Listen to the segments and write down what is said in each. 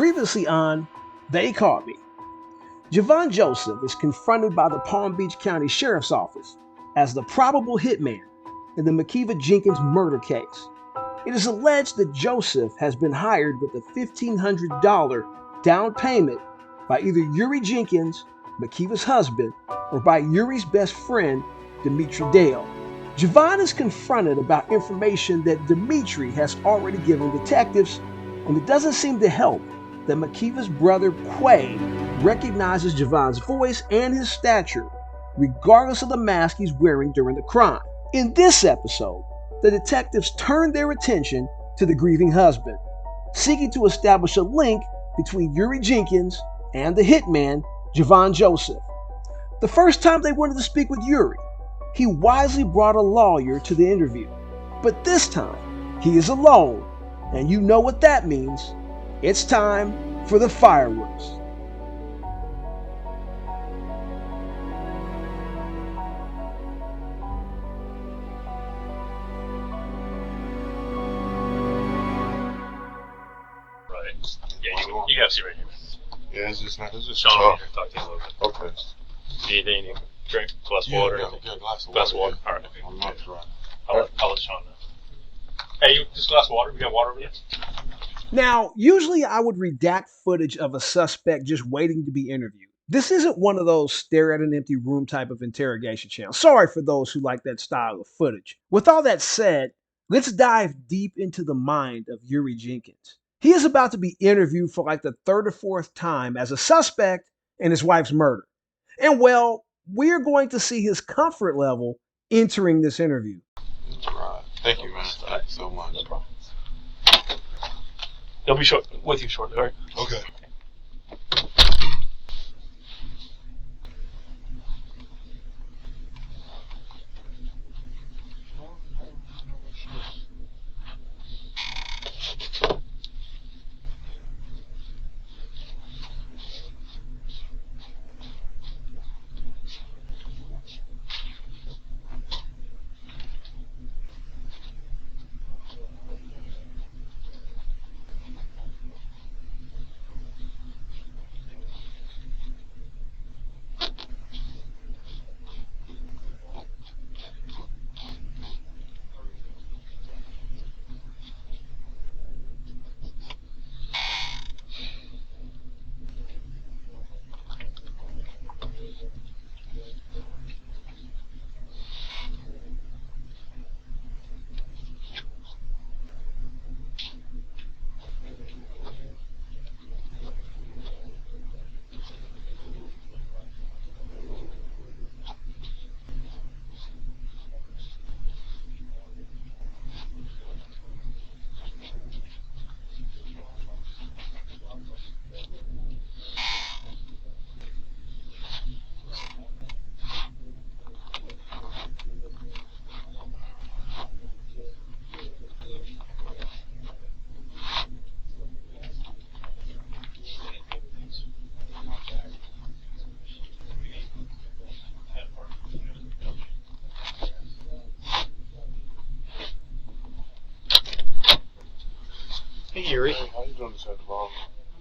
Previously on They Caught Me. Javon Joseph is confronted by the Palm Beach County Sheriff's Office as the probable hitman in the Yuri Jenkins murder case. It is alleged that Joseph has been hired with a $1,500 down payment by either Euri Jenkins, Makiva's husband, or by Yuri's best friend, Dimmittri Dale. Javon is confronted about information that Dimmittri has already given detectives, and it doesn't seem to help that Makiva's brother Quay recognizes Javon's voice and his stature, regardless of the mask he's wearing during the crime. In this episode, the detectives turn their attention to the grieving husband, seeking to establish a link between Euri Jenkins and the hitman, Javon Joseph. The first time they wanted to speak with Yuri, he wisely brought a lawyer to the interview. But this time, he is alone, and you know what that means. It's time for the fireworks. You gotta see right here. Yeah, it's just Sean tough. here, talk to you a little bit. Okay. Anything you need? Drink? Glass of water? Yeah, glass of Glass of water? Yeah. Alright. I'm not trying. I'll let Sean know. Hey, just glass of water? We got water over here? Now, usually I would redact footage of a suspect just waiting to be interviewed. This isn't one of those stare at an empty room type of interrogation channels. Sorry for those who like that style of footage. With all that said, let's dive deep into the mind of Euri Jenkins. He is about to be interviewed for like the third or fourth time as a suspect in his wife's murder. And well, we're going to see his comfort level entering this interview. Right. Thank you, man. Thank you so much. No problem. They'll be with you shortly, alright? Okay. Hey, Yuri. Hey, how you doing this afternoon?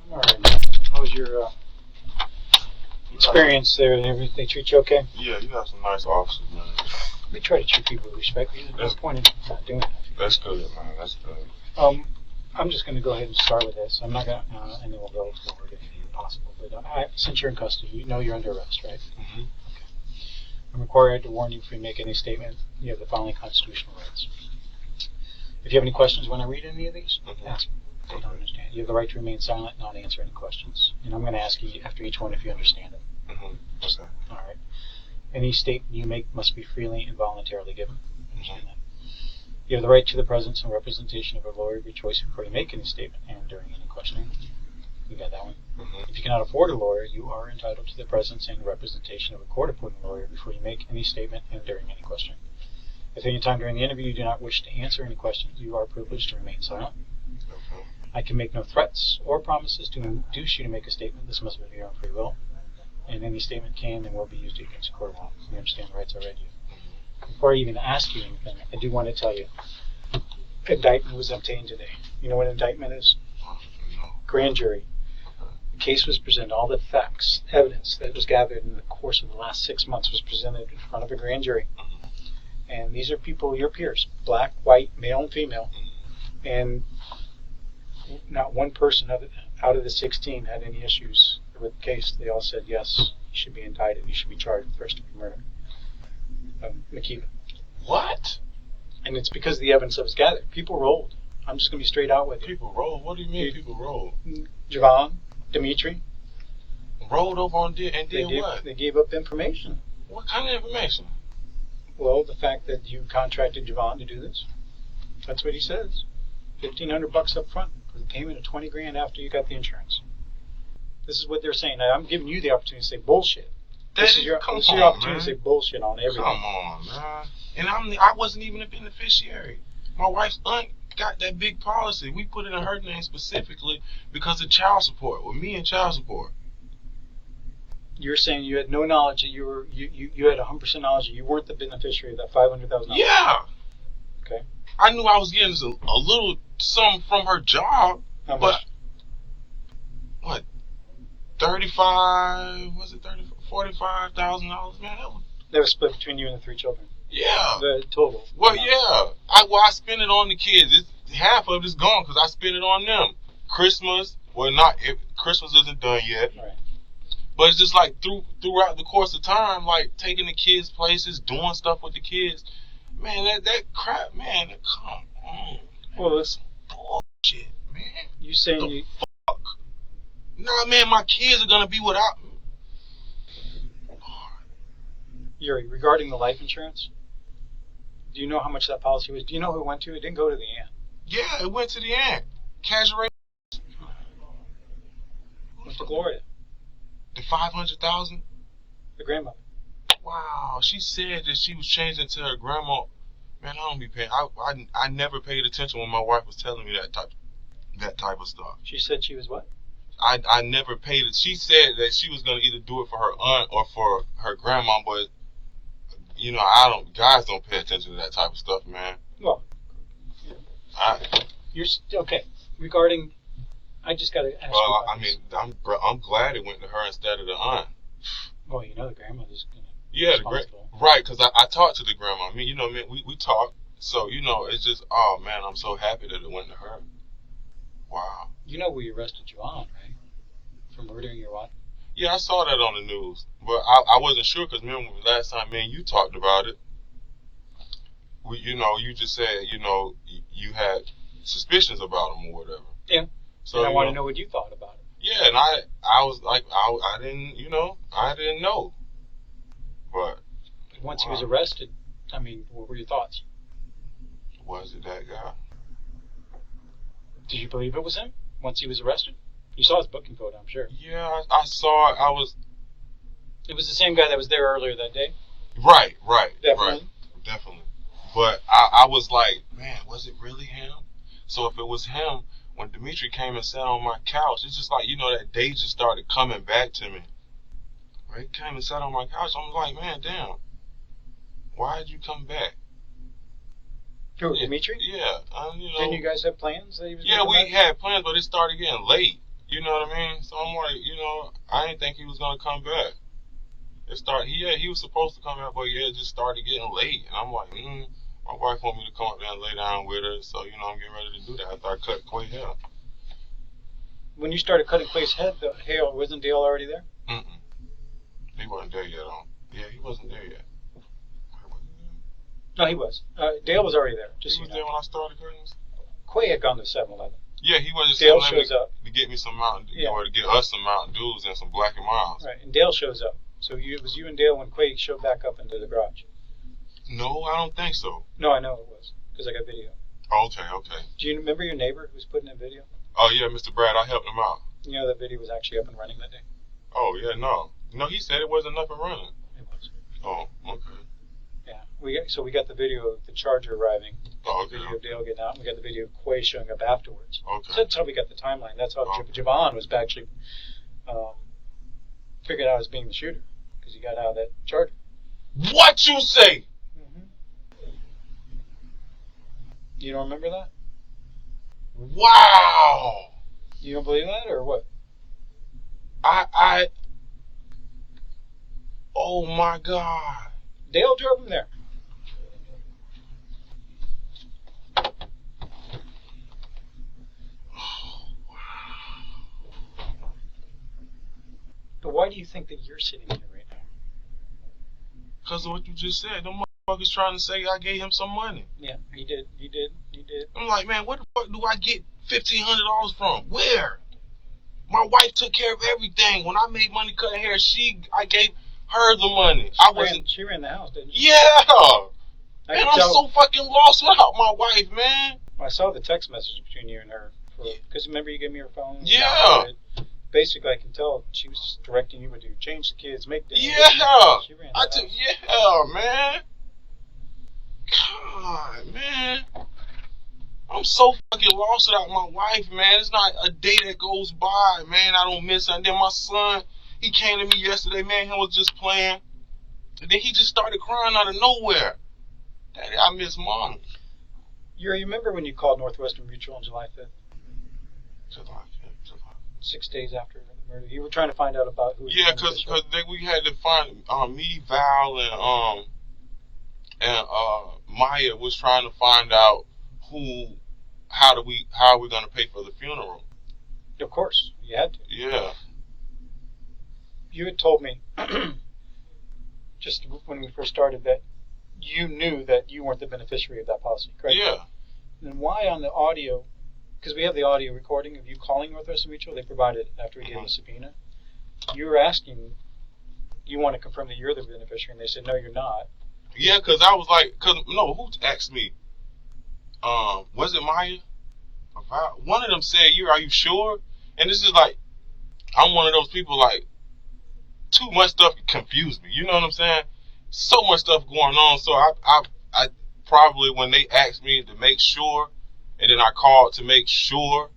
Alright. How was your experience there? Everything treat you okay? Yeah, you got some nice officers, man. We try to treat people with respect. There's no point in not doing it. That's good, man. That's good. I'm just going to go ahead and start with this. I'm not going to, and then we'll go forward if possible. But since you're in custody, you know you're under arrest, right? Mm-hmm. Okay. I'm required to warn you before you make any statement. You have the following constitutional rights. If you have any questions when I read any of these, ask me. I don't understand. You have the right to remain silent, not answer any questions. And I'm going to ask you after each one if you understand it. Mm-hmm. Okay. All right. Any statement you make must be freely and voluntarily given. Understand that? You have the right to the presence and representation of a lawyer of your choice before you make any statement and during any questioning. You got that one? Mm-hmm. If you cannot afford a lawyer, you are entitled to the presence and representation of a court-appointed lawyer before you make any statement and during any questioning. If at any time during the interview you do not wish to answer any questions, you are privileged to remain silent. Okay. I can make no threats or promises to induce you to make a statement. This must be of your own free will. And any statement can and will be used against a court of law. You understand the rights I read you. Before I even ask you anything, I do want to tell you, indictment was obtained today. You know what indictment is? No. Grand jury. case was presented, all the facts, evidence that was gathered in the course of the last 6 months was presented in front of a grand jury. And these are people, your peers, black, white, male, and female. And not one person out of the 16 had any issues with the case. They all said, yes, he should be indicted. He should be charged with first-degree murder. McKeever. What? And it's because the evidence that was gathered. People rolled. I'm just going to be straight out with you. People roll? What do you mean people roll? Javon, Dimmittri. Rolled over on and did what? They gave up information. What kind of information? Well, the fact that you contracted Javon to do this. That's what he says. $1,500 up front for the payment of $20,000 after you got the insurance. This is what they're saying. Now, I'm giving you the opportunity to say bullshit. This is your opportunity to say bullshit on everything. Come on, man. And I wasn't even a beneficiary. My wife's aunt got that big policy. We put it in her name specifically because of child support. With me and child support. You're saying you had no knowledge that you had 100% knowledge that you weren't the beneficiary of that $500,000. Yeah. Okay. I knew I was getting a little something from her job. How much? But what? 35? Was it $45,000? Man, that was split between you and the 3 children. Yeah. The total. Well, yeah. I spend it on the kids. Half of it's gone because I spend it on them. Christmas, Christmas isn't done yet. Right. But it's just like throughout the course of time, like taking the kids places, doing stuff with the kids. Man, that crap, man, come on. Well, it's bullshit, man. You saying fuck? Nah, man, my kids are gonna be without me. Yuri, regarding the life insurance, do you know how much that policy was? Do you know who it went to? It didn't go to the aunt. Yeah, it went to the aunt. Casual. Went to Gloria. The 500,000. The grandmother. Wow, she said that she was changing to her grandma. Man, I don't be paying. I never paid attention when my wife was telling me that type of stuff. She said she was what? I never paid it. She said that she was gonna either do it for her aunt or for her grandma, but you know, guys don't pay attention to that type of stuff, man. Well, you're okay. Regarding, I just gotta ask you. Well, I mean, I'm glad it went to her instead of the aunt. Well, you know, the grandmother's gonna. Yeah, right, because I talked to the grandma. I mean, you know, man, we talked. So, you know, it's just, oh, man, I'm so happy that it went to her. Wow. You know we arrested Javon, right? For murdering your wife? Yeah, I saw that on the news. But I wasn't sure because, remember, last time, man, you talked about it. You just said, you know, you had suspicions about him or whatever. Yeah. So and I want to know what you thought about it. Yeah, and I was like, I didn't know. But once he was arrested, I mean, what were your thoughts? Was it that guy? Did you believe it was him once he was arrested? You saw his booking photo, I'm sure. Yeah, I saw it. It was the same guy that was there earlier that day? Right. Definitely. But I was like, man, was it really him? So if it was him, when Dimmittri came and sat on my couch, it's just like, you know, that day just started coming back to me. He came and sat on my couch. I'm like, man, damn. Why did you come back? Who, Dimmittri? Yeah. You know, didn't you guys have plans that he was we had plans, but it started getting late. You know what I mean? So I'm like, you know, I didn't think he was going to come back. He was supposed to come back, but it just started getting late. And I'm like, my wife want me to come up there and lay down with her. So, you know, I'm getting ready to do that after I cut Quay's hair. When you started cutting Quay's hair, wasn't Dale already there? He wasn't there yet. Yeah, he wasn't there yet. No, he was. Dale was already there. He was there when I started cutting. Quay had gone to 7-Eleven. Yeah, he was just Dale shows up to get me some Mountain Dew, or to get us some Mountain Dews and some Black and Milds. Right, and Dale shows up. So it was you and Dale when Quay showed back up into the garage. No, I don't think so. No, I know it was because I got video. Okay. Do you remember your neighbor who was putting in video? Oh yeah, Mr. Brad, I helped him out. You know that video was actually up and running that day. Oh yeah, no, he said it wasn't up and running. It was. Oh, okay. Yeah, we got the video of the Charger arriving. Oh, okay. The video of Dale getting out, and we got the video of Quay showing up afterwards. Okay. So that's how we got the timeline. That's how Javon was actually figured out as being the shooter because he got out of that Charger. What you say? You don't remember that? Wow. You don't believe that, or what? Oh my God. Dale drove him there. But why do you think that you're sitting here right now? Because of what you just said. Them motherfuckers trying to say I gave him some money. Yeah, he did. I'm like, man, where the fuck do I get $1,500 from? Where? My wife took care of everything. When I made money cutting hair, I gave her the money. She ran the house, didn't she? Yeah. Man, I'm so fucking lost without my wife, man. Well, I saw the text message between you and her. Because remember you gave me her phone? Yeah. Basically, I can tell she was just directing you to change the kids, make dinner. Yeah. She ran the house. Yeah, man. God, man. I'm so fucking lost without my wife, man. It's not a day that goes by, man. I don't miss her. And then my son, he came to me yesterday, man. He was just playing. And then he just started crying out of nowhere. Daddy, I miss Mom. You remember when you called Northwestern Mutual on July 5th? July 6 days after the murder. You were trying to find out about who. Yeah, because we had to find me, Val, and Maya was trying to find out how are we going to pay for the funeral. Of course, you had to. Yeah. You had told me just when we first started that you knew that you weren't the beneficiary of that policy, correct? Yeah. And why on the audio? Because we have the audio recording of you calling Northwestern Mutual. They provided it after we gave them a subpoena. You were asking, you want to confirm that you're the beneficiary, and they said, no, you're not. Yeah, because I was like, who asked me? Was it Maya? One of them said, are you sure? And this is like, I'm one of those people, like, too much stuff confused me. You know what I'm saying? So much stuff going on. So I probably, when they asked me to make sure, and then I called to make sure,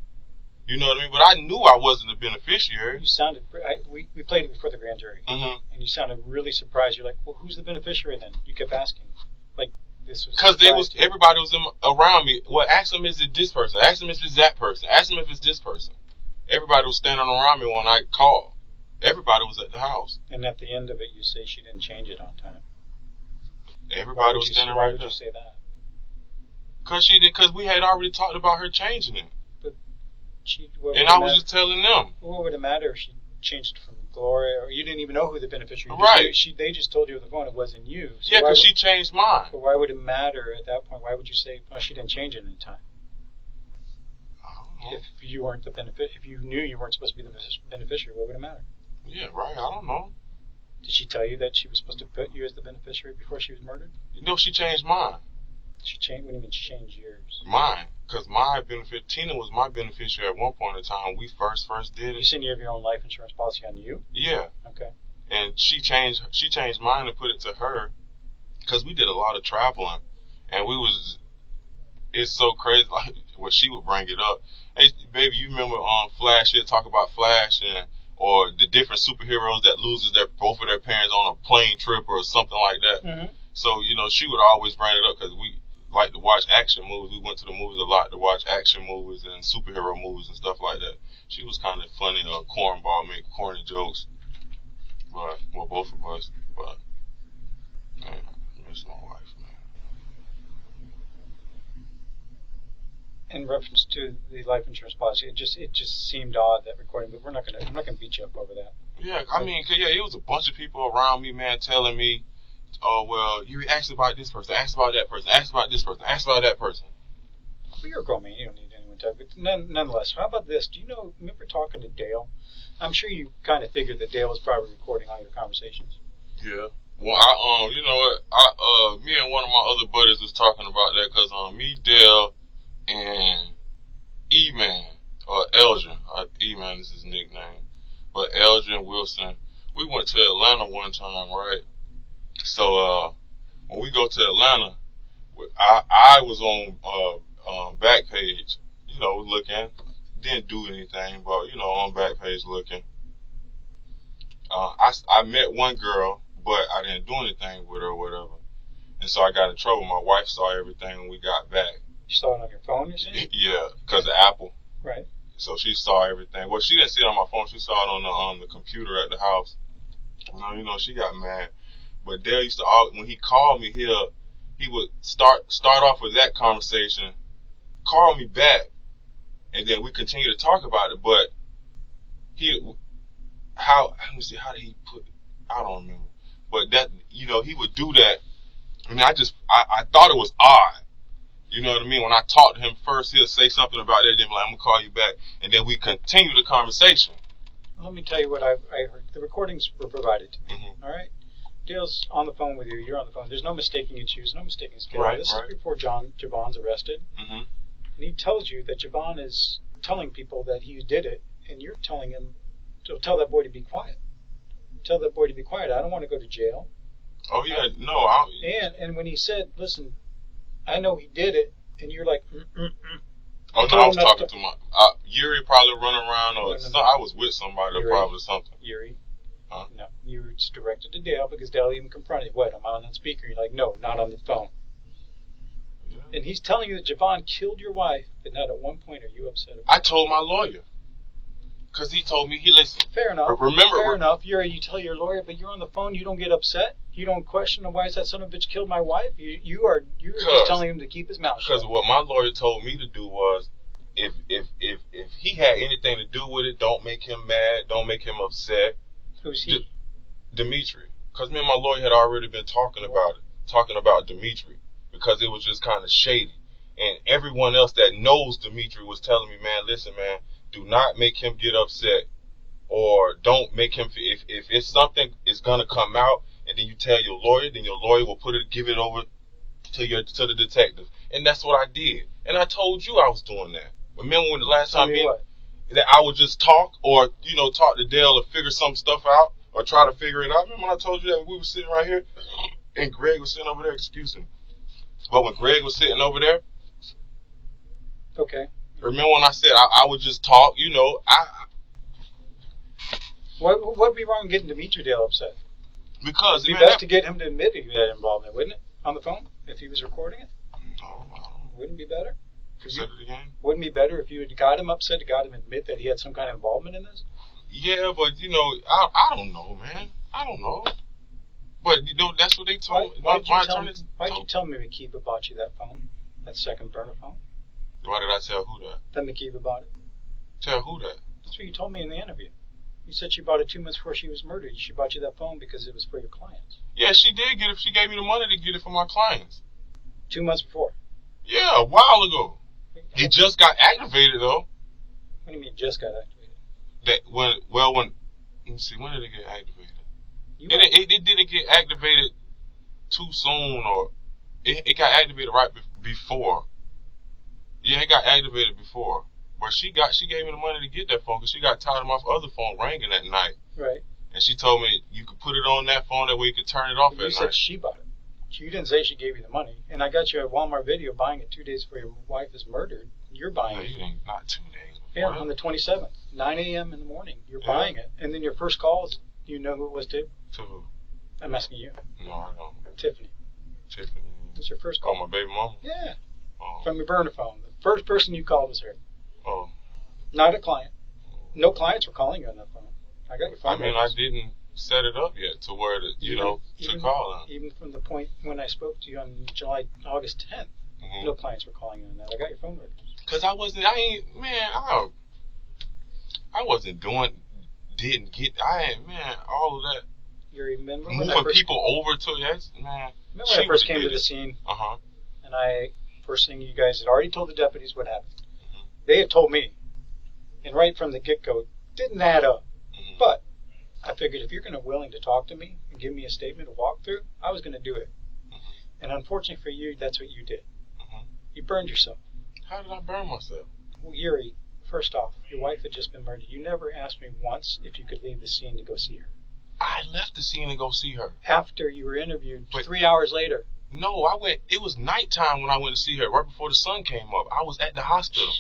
you know what I mean? But I knew I wasn't the beneficiary. You sounded, we played it before the grand jury, and you sounded really surprised. You're like, well, who's the beneficiary then? You kept asking. Like, this was because everybody was around me. Well, ask them, is it this person? Ask them if it's that person. Ask them if it's this person. Everybody was standing around me when I called. Everybody was at the house. And at the end of it, you say she didn't change it on time. Everybody was standing right there. Why would you say that? Because she did. Because we had already talked about her changing it. But I was just telling them. What would it matter if she changed from Gloria, or you didn't even know who the beneficiary was? Right. They just told you on the phone it wasn't you. So yeah, because she changed mine. But why would it matter at that point? Why would you say, oh, she didn't change it in time? If you weren't the if you knew you weren't supposed to be the beneficiary, what would it matter? Yeah, right. I don't know. Did she tell you that she was supposed to put you as the beneficiary before she was murdered? No, she changed mine. She changed. What do you mean she changed yours? Mine, because Tina was my beneficiary at one point in time when we first did it. You said you have your own life insurance policy on you? Yeah. Okay. And she changed mine and put it to her, because we did a lot of traveling, and it's so crazy. Like when she would bring it up, hey baby, you remember Flash? She'd talk about Flash or the different superheroes that loses both of their parents on a plane trip or something like that. Mm-hmm. So she would always bring it up because we like to watch action movies. We went to the movies a lot to watch action movies and superhero movies and stuff like that. She was kind of funny, cornball, make corny jokes. But both of us. But man, I miss my wife, man. In reference to the life insurance policy, it just seemed odd, that recording, but I'm not gonna beat you up over that. Yeah, I mean, it was a bunch of people around me, man, telling me, oh, well, you asked about this person, asked about that person, asked about this person, asked about that person. Well, you're a grown man, you don't need anyone to, but nonetheless, how about this? Remember talking to Dale? I'm sure you kind of figured that Dale was probably recording all your conversations. Yeah. Well, you know what, me and one of my other buddies was talking about that, because me, Dale, and E-Man, or Elgin, E-Man is his nickname, but Elgin Wilson, we went to Atlanta one time, right? So when we go to Atlanta, I was on Backpage, looking, didn't do anything, but on Backpage looking. I met one girl, but I didn't do anything with her or whatever, and so I got in trouble. My wife saw everything when we got back. You saw it on your phone, you saying? Yeah, because of Apple. Right. So she saw everything. Well, she didn't see it on my phone. She saw it on the computer at the house. She got mad. But Dale used to when he called me here, he would start off with that conversation, call me back, and then we continue to talk about it. But let me see, how did he put? I don't remember. But that, he would do that. I mean, I thought it was odd. You know what I mean? When I talked to him first, he'll say something about that, then be like, I'm going to call you back. And then we continue the conversation. Let me tell you what I heard. The recordings were provided to me. Mm-hmm. All right? Dale's on the phone with you. You're on the phone. There's no mistaking his shoes, no mistaking his Right, This right. is before Javon's arrested. Mm-hmm. And he tells you that Javon is telling people that he did it, and you're telling him to tell that boy to be quiet. Tell that boy to be quiet. I don't want to go to jail. Oh, yeah. No, And when he said, listen, I know he did it, and you're like, Oh, no, I was talking to my Yuri probably running around, or I was with somebody Yuri, probably something. Yuri. Huh? No, Yuri's directed to Dale because Dale even confronted, what, am I on that speaker? You're like, no, not on the phone. Yeah. And he's telling you that Javon killed your wife, but not at one point are you upset about it. I told my lawyer. Because he told me, listened. Fair enough. Remember, Fair enough. You tell your lawyer, but you're on the phone, you don't get upset. You don't question why is that son of a bitch killed my wife. You're just telling him to keep his mouth shut. Because what my lawyer told me to do was, if he had anything to do with it, don't make him mad, don't make him upset. Who's he? Dimmittri. Because me and my lawyer had already been talking about Dimmittri, because it was just kind of shady. And everyone else that knows Dimmittri was telling me, man, listen, man, do not make him get upset, or don't make him. If it's something is gonna come out, and then you tell your lawyer, then your lawyer will give it over to the detective, and that's what I did. And I told you I was doing that. Remember when the last time that I would just talk, or talk to Dale or figure some stuff out, or try to figure it out. Remember when I told you that we were sitting right here, and Greg was sitting over there. Excuse me. But when Greg was sitting over there, okay. Remember when I said I would just talk, What would be wrong with getting Dimmittri Dale upset? Because it'd be best to get him to admit he had involvement, wouldn't it? On the phone, if he was recording it. No. Wouldn't it be better? Say it again. Wouldn't it be better if you had got him upset, got him to admit that he had some kind of involvement in this? Yeah, but I don't know, man. I don't know. But that's what they told me. Why'd you tell me McKeeba bought you that phone, that second burner phone? Why did I tell who that? That McKeeba bought it. Tell who that? That's what you told me in the interview. You said she bought it 2 months before she was murdered. She bought you that phone because it was for your clients. Yeah, she did get it. She gave me the money to get it for my clients. 2 months before? Yeah, a while ago. It just got activated, though. What do you mean just got activated? Let me see, when did it get activated? It didn't get activated too soon, or it got activated right before. Yeah, it got activated before. But she gave me the money to get that phone because she got tired of my other phone ringing at night. Right. And she told me you could put it on that phone, that way you could turn it off at night. You said she bought it. You didn't say she gave you the money. And I got you a Walmart video buying it 2 days before your wife is murdered. You're buying it. Not 2 days before. Yeah, on the 27th, 9 a.m. in the morning. You're buying it. And then your first call is, do you know who it was to? To who? I'm asking you. No, I don't. Tiffany. What's your first call? Oh, my baby mama? Yeah. Oh. From your burner phone. The first person you called was her. Oh. Not a client. No clients were calling you on that phone. I got your phone. I mean, I didn't set it up yet to where to call them. Even from the point when I spoke to you on August 10th, no clients were calling you on that. I got your phone records. Because I wasn't all of that. You remember moving people over to Remember when I first came to the scene? And first thing you guys had already told the deputies what happened. They had told me. And right from the get-go, it didn't add up. But I figured if you're willing to talk to me and give me a statement, a walkthrough, I was going to do it. And unfortunately for you, that's what you did. You burned yourself. How did I burn myself? Well, Yuri, first off, your wife had just been murdered. You never asked me once if you could leave the scene to go see her. I left the scene to go see her. After you were interviewed, 3 hours later. No, I went. It was nighttime when I went to see her. Right before the sun came up, I was at the hospital.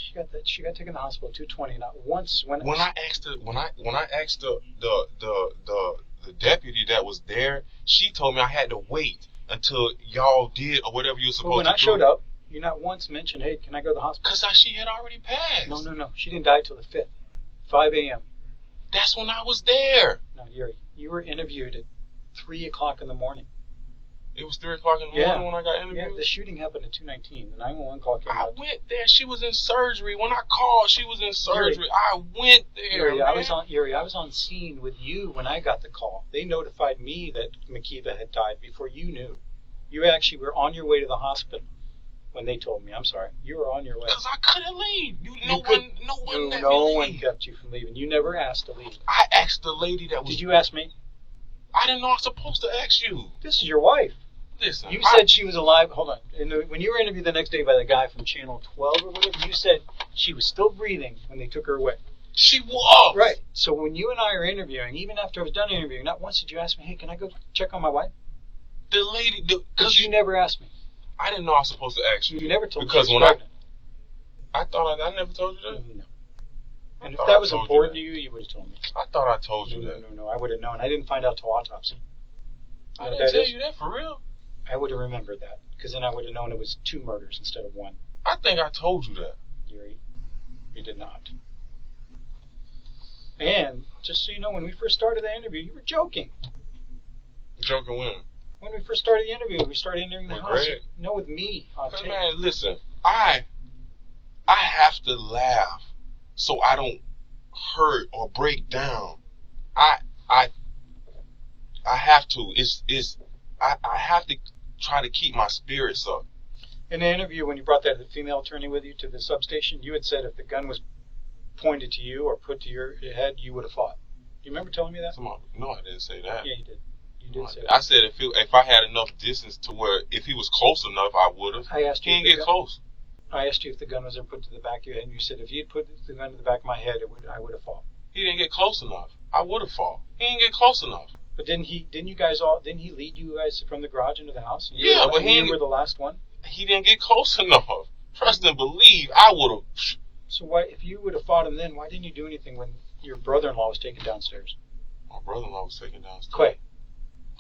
She got taken to the hospital at 2:20. Not once. When I asked the deputy that was there, she told me I had to wait until y'all did or whatever you were supposed to do. When I showed up, You not once mentioned, hey, can I go to the hospital? Because she had already passed. No. She didn't die till the 5th. 5 a.m. That's when I was there. No, Yuri, you were interviewed at 3 o'clock in the morning. It was 3 o'clock in the morning when I got interviewed? Yeah, the shooting happened at 2:19. The 911 call came I went there. She was in surgery. When I called, she was in surgery. I went there, Yuri, man. I was on scene with you when I got the call. They notified me that McKeeva had died before you knew. You actually were on your way to the hospital when they told me. I'm sorry. You were on your way. Because I couldn't leave. No one kept you from leaving. You never asked to leave. I asked the lady that was... Did you ask me? I didn't know I was supposed to ask you. This is your wife. Listen. You said she was alive. Hold on. When you were interviewed the next day by the guy from Channel 12 or whatever, you said she was still breathing when they took her away. She was. Right. So when you and I are interviewing, even after I was done interviewing, not once did you ask me, hey, can I go check on my wife? The lady... Because you never asked me. I didn't know I was supposed to ask you. You never told me because she was when pregnant. I thought I never told you that? No. And if that was important to you, you would have told me. I thought I told you that. No, I would have known. I didn't find out till autopsy. I didn't tell you that, for real. I would have remembered that, because then I would have known it was 2 murders instead of 1. I think I told you that. Yuri, you did not. And, just so you know, when we first started the interview, you were joking. Joking when? When we first started the interview, we started interviewing the house. Greg? No, with me on tape. Man, listen, I have to laugh so I don't hurt or break down. I have to. I have to try to keep my spirits up. In the interview, when you brought that female attorney with you to the substation, you had said if the gun was pointed to you or put to your head, you would have fought. Do you remember telling me that? No, I didn't say that. Yeah, you did. You did say that. I said if I had enough distance to where if he was close enough, I would have. I asked you. He didn't get close. I asked you if the gun was ever put to the back of your head, and you said if you had put the gun to the back of my head, I would have fought. He didn't get close enough. I would have fought. He didn't get close enough. But didn't he lead you guys from the garage into the house? Yeah, but you were the last one. He didn't get close enough. Trust and believe, I would have. So why, if you would have fought him then, why didn't you do anything when your brother-in-law was taken downstairs? My brother-in-law was taken downstairs.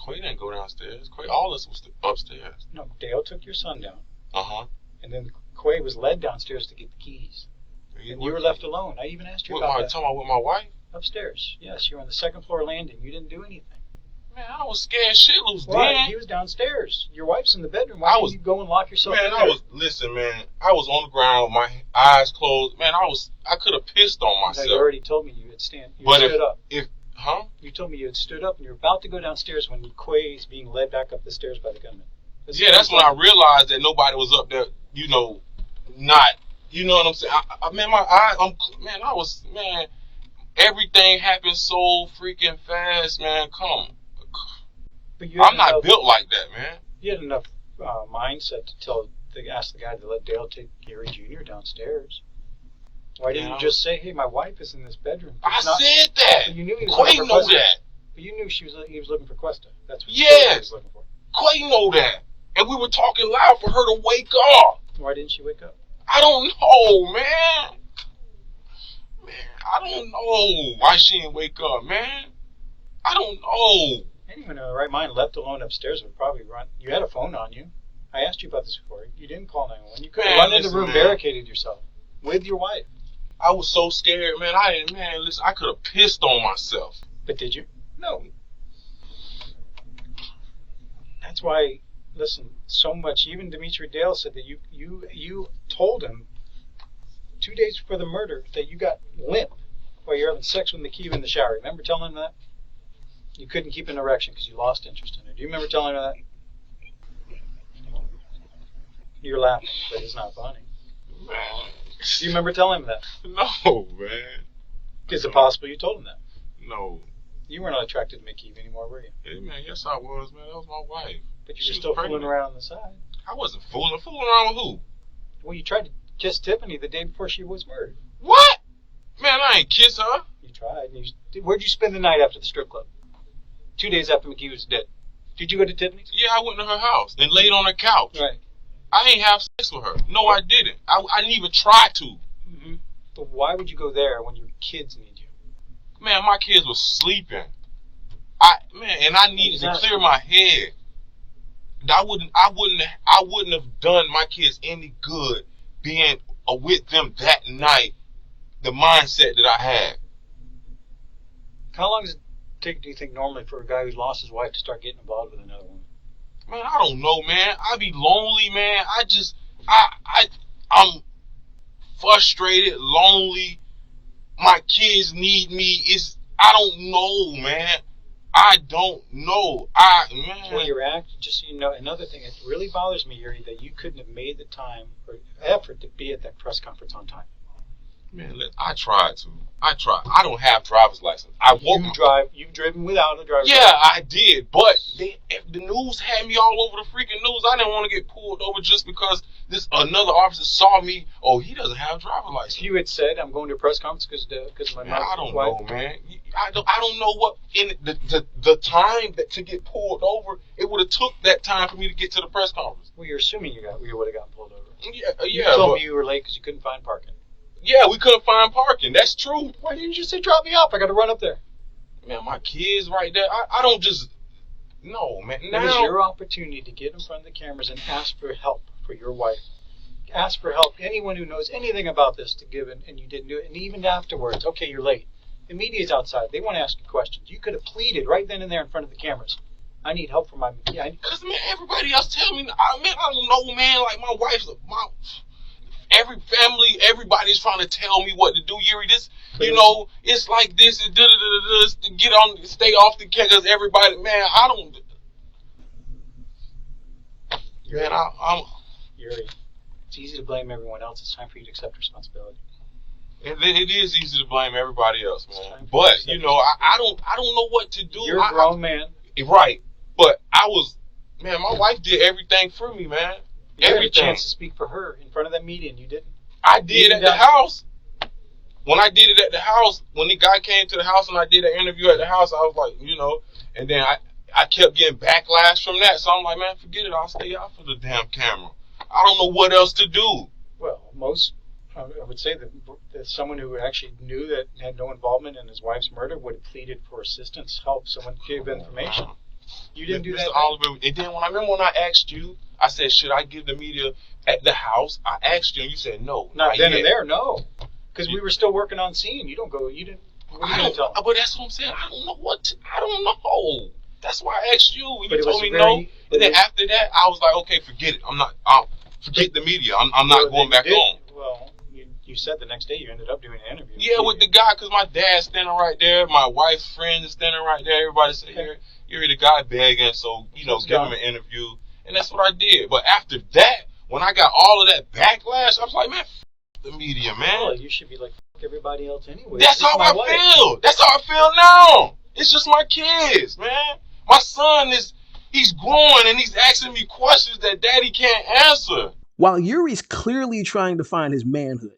Quay didn't go downstairs. All of us was upstairs. No, Dale took your son down. Uh-huh. And then Quay was led downstairs to get the keys. And you were left alone. I even asked you about that. Talking about with my wife? Upstairs. Yes, you were on the 2nd floor landing. You didn't do anything. Man, I was scared shitless then. Why? He was downstairs. Your wife's in the bedroom. Why didn't you go and lock yourself in there? Listen, man, I was on the ground, my eyes closed. Man, I could have pissed on myself. You already told me you had stood up. You told me you had stood up and you were about to go downstairs when Quay is being led back up the stairs by the gunman. That's when I realized that nobody was up there, not, you know what I'm saying? Everything happened so freaking fast, man. I'm not built like that, man. You had enough mindset to ask the guy to let Dale take Euri Jr. downstairs. Why didn't you just say, hey, my wife is in this bedroom? I said that. But you knew he was Quay know that. But you knew he was looking for Cuesta. That's what he was looking for. Quay know that. And we were talking loud for her to wake up. Why didn't she wake up? I don't know, man. I don't know why she didn't wake up, man. I don't know. Anyone in the right mind left alone upstairs would probably run. You had a phone on you. I asked you about this before. You didn't call 911. You could have run in the room, barricaded yourself with your wife. I was so scared, man. Listen, I could have pissed on myself. But did you? No. That's why, listen, so much. Even Dimmittri Dale said that you told him 2 days before the murder that you got limp while you're having sex with McKeeva in the shower. Remember telling him that? You couldn't keep an erection because you lost interest in her. Do you remember telling her that? You're laughing, but it's not funny. Man. Do you remember telling him that? No, man. Is it possible you told him that? No. You were not attracted to McKeeva anymore, were you? Hey, man, yes I was, man. That was my wife. But you were still fooling around on the side. I wasn't fooling. Fooling around with who? Well, you tried to kiss Tiffany the day before she was murdered. What? Man, I ain't kiss her. You tried. Where'd you spend the night after the strip club? 2 days after McKeeva was dead. Did you go to Tiffany's? Yeah, I went to her house and laid on her couch. Right. I ain't have sex with her. No, I didn't. I didn't even try to. Mm-hmm. But why would you go there when your kids need you? Man, my kids were sleeping. I needed to clear my head. I wouldn't have done my kids any good being with them that night. The mindset that I had. How long does it take, do you think, normally for a guy who's lost his wife to start getting involved with another woman? Man, I don't know, man. I be lonely, man. I'm frustrated, lonely. My kids need me. I don't know, man. I don't know. Man. Well, your act, just so you know, another thing, it really bothers me, Yuri, that you couldn't have made the time or effort to be at that press conference on time. Man, I tried to. I don't have driver's license. You've driven without a driver's license. Yeah, I did, but the news had me all over the freaking news. I didn't want to get pulled over just because another officer saw me. Oh, he doesn't have a driver's license. If you had said, "I'm going to a press conference because my mom." I don't know, man. I don't know what in the time to get pulled over. It would have took that time for me to get to the press conference. Well, you're assuming you would have gotten pulled over. Yeah. You told me you were late because you couldn't find parking. Yeah, we couldn't find parking. That's true. Why didn't you say drop me off? I got to run up there. Man, my kids right there. I don't just. No, man. Now is your opportunity to get in front of the cameras and ask for help for your wife. Ask for help. Anyone who knows anything about this to give it, and you didn't do it. And even afterwards, okay, you're late. The media's outside. They want to ask you questions. You could have pleaded right then and there in front of the cameras. I need help for my. Because, man, everybody else tell me. I don't know, man. Like, my wife's. Every family, everybody's trying to tell me what to do. Yuri, this, it's like this, and to get on, stay off the because everybody, man, I don't. Yuri, man, I'm. Yuri, it's easy to blame everyone else. It's time for you to accept responsibility. It is easy to blame everybody else, man. But I don't know what to do. You're a grown man, right? But my wife did everything for me, man. You had a chance to speak for her in front of that media, and you didn't. I did at the house. When I did it at the house, when the guy came to the house and I did an interview at the house, I was like, and then I kept getting backlash from that. So I'm like, man, forget it. I'll stay out for the damn camera. I don't know what else to do. Well, I would say that someone who actually knew that had no involvement in his wife's murder would have pleaded for assistance, help, someone give information. You didn't do that. Oliver, and then when I asked you, I said, should I give the media at the house? I asked you, and you said no. Not then and there, no. Because we were still working on scene. You didn't. What are you going to tell them? But that's what I'm saying. I don't know I don't know. That's why I asked you, and you told me no. And then after that, I was like, okay, forget it. Forget the media. I'm not going back on. Well, you said the next day you ended up doing an interview. Yeah, with the guy, because my dad's standing right there. My wife's friend is standing right there. Everybody said, you're the guy begging, so, give him an interview. And that's what I did. But after that, when I got all of that backlash, I was like, man, the media, man. Well, you should be like everybody else anyway. That's how I feel. That's how I feel now. It's just my kids, man. My son he's growing and he's asking me questions that daddy can't answer. While Yuri's clearly trying to find his manhood,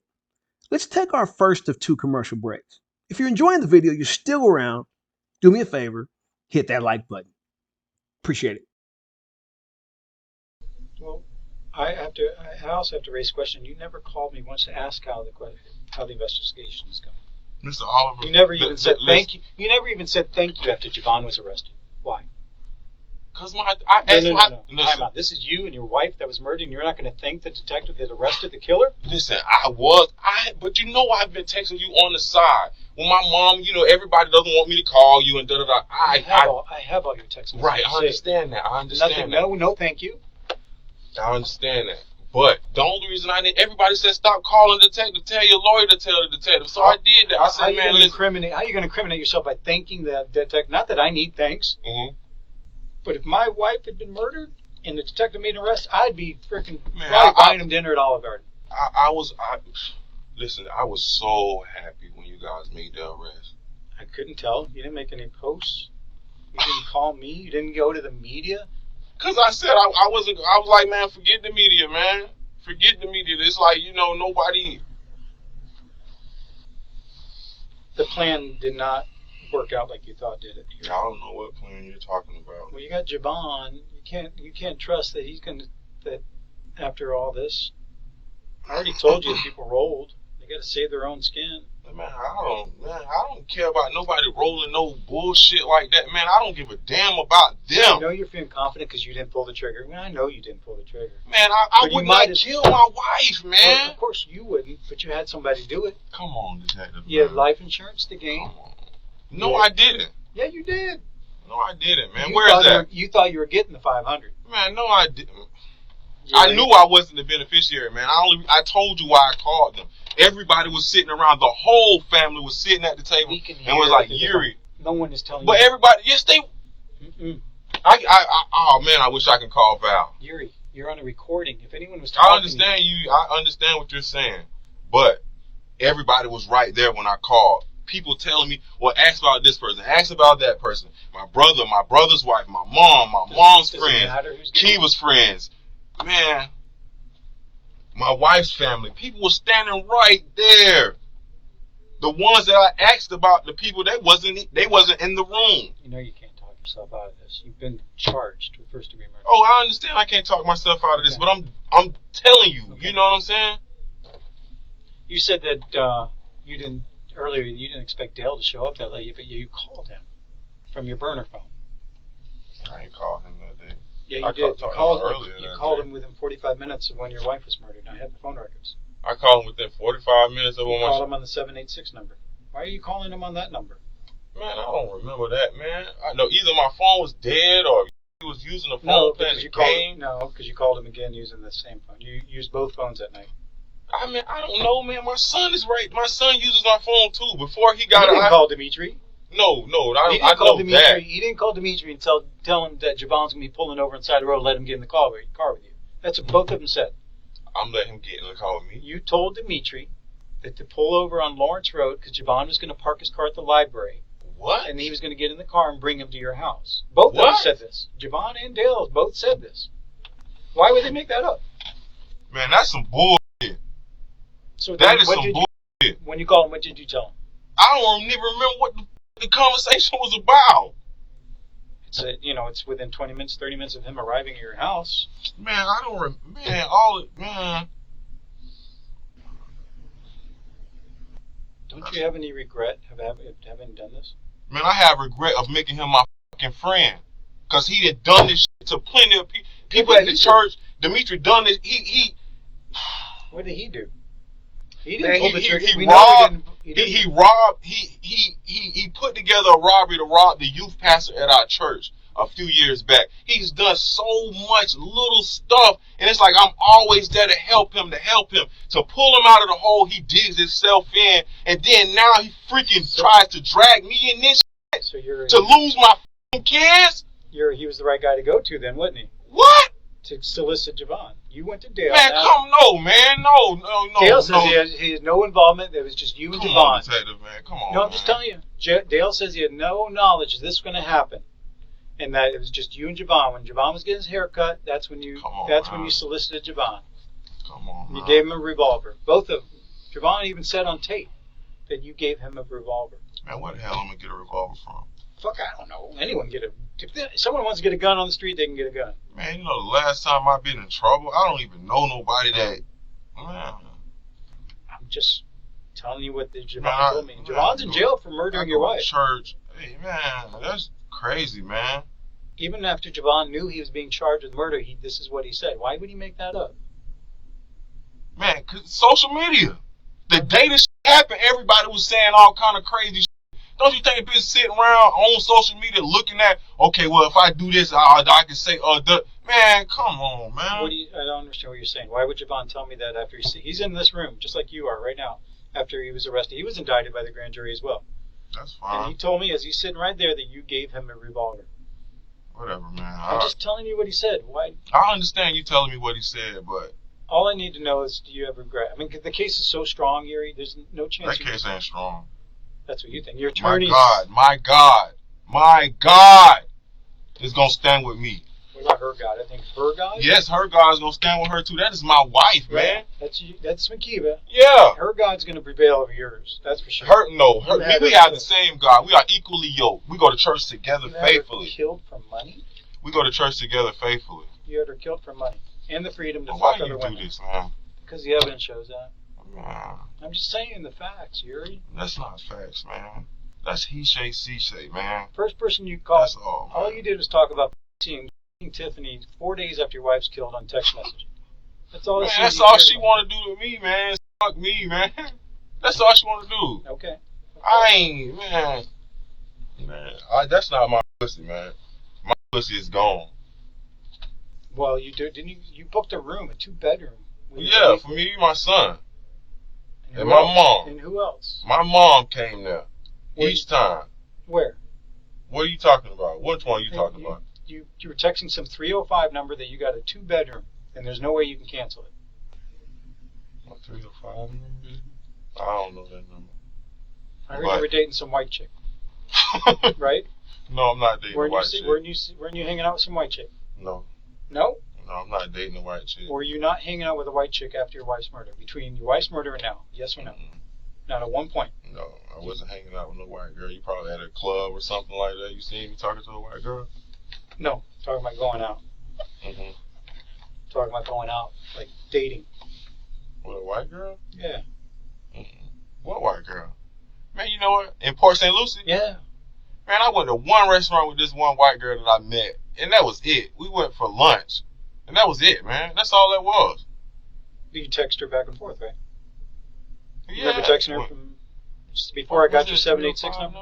let's take our first of 2 commercial breaks. If you're enjoying the video, you're still around, do me a favor, hit that like button. Appreciate it. Well, I also have to raise a question. You never called me once to ask how the investigation is going. Mr. Oliver, you never even said thank you. You never even said thank you after Javon was arrested. Why? Because No. This is you and your wife that was murdered, and you're not going to thank the detective that arrested the killer? Listen, but I've been texting you on the side. When my mom, everybody doesn't want me to call you and da-da-da. I have all your text messages. Right, I understand that. No, thank you. I understand that. But the only reason everybody said stop calling the detective, tell your lawyer to tell the detective. So I did that. I said, man, listen. How are you going to incriminate yourself by thanking the detective? Not that I need thanks. Mm-hmm. But if my wife had been murdered and the detective made an arrest, I'd be freaking buying him dinner at Olive Garden. Listen, I was so happy when you guys made the arrest. I couldn't tell. You didn't make any posts. You didn't call me. You didn't go to the media. Because I said I was like, man, forget the media, man. Forget the media. It's like, nobody. The plan did not work out like you thought, did it? I don't know what plan you're talking about. Well, you got Javon. You can't trust that that after all this. I already told you that people rolled. They got to save their own skin. Let Man, I don't care about nobody rolling no bullshit like that, man. I don't give a damn about them. I know you're feeling confident because you didn't pull the trigger. I mean, I know you didn't pull the trigger. Man, I would not kill my wife, man. Well, of course you wouldn't, but you had somebody do it. Come on, detective. You had life insurance to gain. No, I didn't. Yeah, you did. No, I didn't, man. Where is that? You thought you were getting the 500. Man, no, I didn't. I knew I wasn't the beneficiary, man. I told you why I called them. Everybody was sitting around. The whole family was sitting at the table and was like, Yuri. No one is telling you. But everybody, yes, they. Oh man, I wish I could call Val. Yuri, you're on a recording. If anyone was talking, I understand you. I understand what you're saying, but everybody was right there when I called. People telling me, well, ask about this person, ask about that person. My brother, my brother's wife, my mom, my mom's friends, Kiva's friends. Man, my wife's family. People were standing right there. The ones that I asked about, the people they wasn't in the room. You know you can't talk yourself out of this. You've been charged with first degree murder. Oh, I understand I can't talk myself out of this, but I'm telling you, you know what I'm saying? You said that you didn't expect Dale to show up that late, but you called him from your burner phone. I ain't called him that day. Yeah, you did. You called him within 45 minutes of when your wife was murdered. I have the phone records. I called him within 45 minutes of when you called him on the 786 number. Why are you calling him on that number? Man, I don't remember that, man. I know either my phone was dead or he was using the phone playing the game. No, because you called him again using the same phone. You used both phones that night. I mean, I don't know, man. My son is right. My son uses my phone too. Before he got it, he didn't call Dimmittri. No, I know that. He didn't call Dimmittri and tell him that Javon's gonna be pulling over inside the road. Let him get in the car with you. That's what both of them said. I'm letting him get in the car with me. You told Dimmittri that to pull over on Lawrence Road because Javon was going to park his car at the library. What? And he was going to get in the car and bring him to your house. Both of them said this. Javon and Dale both said this. Why would they make that up? Man, that's some bullshit. So that is some bullshit. When you called him, what did you tell him? I don't even remember what the conversation was about. It's within 20 minutes, 30 minutes of him arriving at your house. Man, I don't man. Don't you have any regret of having done this? Man, I have regret of making him my fucking friend. Because he had done this shit to plenty of people at the church. Dimmittri done this. What did he do? He didn't pull the trigger. He put together a robbery to rob the youth pastor at our church a few years back. He's done so much little stuff, and it's like I'm always there to help him, to pull him out of the hole he digs himself in, and then now he freaking tries to drag me in this shit to lose my fucking kids? He was the right guy to go to then, wasn't he? What? To solicit Javon. You went to Dale. Man, no. Dale says he had no involvement. It was just you and Javon. Come on, detective, man. Come on. No, I'm just telling you. Dale says he had no knowledge this was going to happen, and that it was just you and Javon. When Javon was getting his hair cut, that's when you solicited Javon. Come on. You gave him a revolver. Both of them. Javon even said on tape that you gave him a revolver. Man, where the hell am I gonna get a revolver from? Fuck, I don't know. Anyone get if someone wants to get a gun on the street, they can get a gun. Man, the last time I've been in trouble, I don't even know nobody that. Man. I'm just telling you what Javon told me. Javon's in jail for murdering your wife. Church. Hey, man, that's crazy, man. Even after Javon knew he was being charged with murder, this is what he said. Why would he make that up? Man, 'cause social media. The day this happened, everybody was saying all kind of crazy shit. Don't you think people sitting around on social media looking at, okay, well, if I do this, I can say, man, come on, man. I don't understand what you're saying. Why would Javon tell me that after he's in this room, just like you are right now, after he was arrested? He was indicted by the grand jury as well. That's fine. And he told me, as he's sitting right there, that you gave him a revolver. Whatever, man. I'm just telling you what he said. Why? I understand you telling me what he said, but... All I need to know is, do you have regret? I mean, the case is so strong, Yuri, there's no chance... That case ain't strong. That's what you think. Your attorney... My God is going to stand with me. What about her God? I think her God? Yes, her God is going to stand with her, too. That is my wife, man. That's Makiva. Yeah. Her God's going to prevail over yours. That's for sure. We have the same God. We are equally yoked. We go to church together faithfully. You killed for money? We go to church together faithfully. You had her killed for money. And the freedom to fuck other women. Why do you do this, man? Because the evidence shows that. Man. I'm just saying the facts, Yuri. That's not facts, man. That's he say, she say, man. First person you called, That's all you did was talk about seeing Tiffany 4 days after your wife's killed on text message. That's all. Man, that's all she want to do to me, man. Fuck me, man. That's all she want to do. Okay. I ain't, man. That's not my pussy, man. My pussy is gone. Well, you didn't you booked a room, a 2-bedroom. Yeah, for me and my son. And my mom. And who else? My mom came there. Each time. Where? What are you talking about? Which one are you talking about? You were texting some 305 number that you got a 2-bedroom, and there's no way you can cancel it. A 305 number? I don't know that number. I heard you were dating some white chick. Right? No, I'm not dating a white chick. Weren't you hanging out with some white chick? No. No? No, I'm not dating a white chick. Were you not hanging out with a white chick after your wife's murder? Between your wife's murder and now? Yes or no? Mm-hmm. Not at one point. No, I wasn't hanging out with no white girl. You probably at a club or something like that. You seen me talking to a white girl? No. Talking about going out. Mm-hmm. Talking about going out, like dating. With a white girl? Yeah. Mm-mm. What white girl? Man, you know what? In Port St. Lucie? Yeah. Man, I went to one restaurant with this one white girl that I met, and that was it. We went for lunch, and that was it, man. That's all that was. You text her back and forth, right? You Yeah. remember texting her from just before I got your 786 number?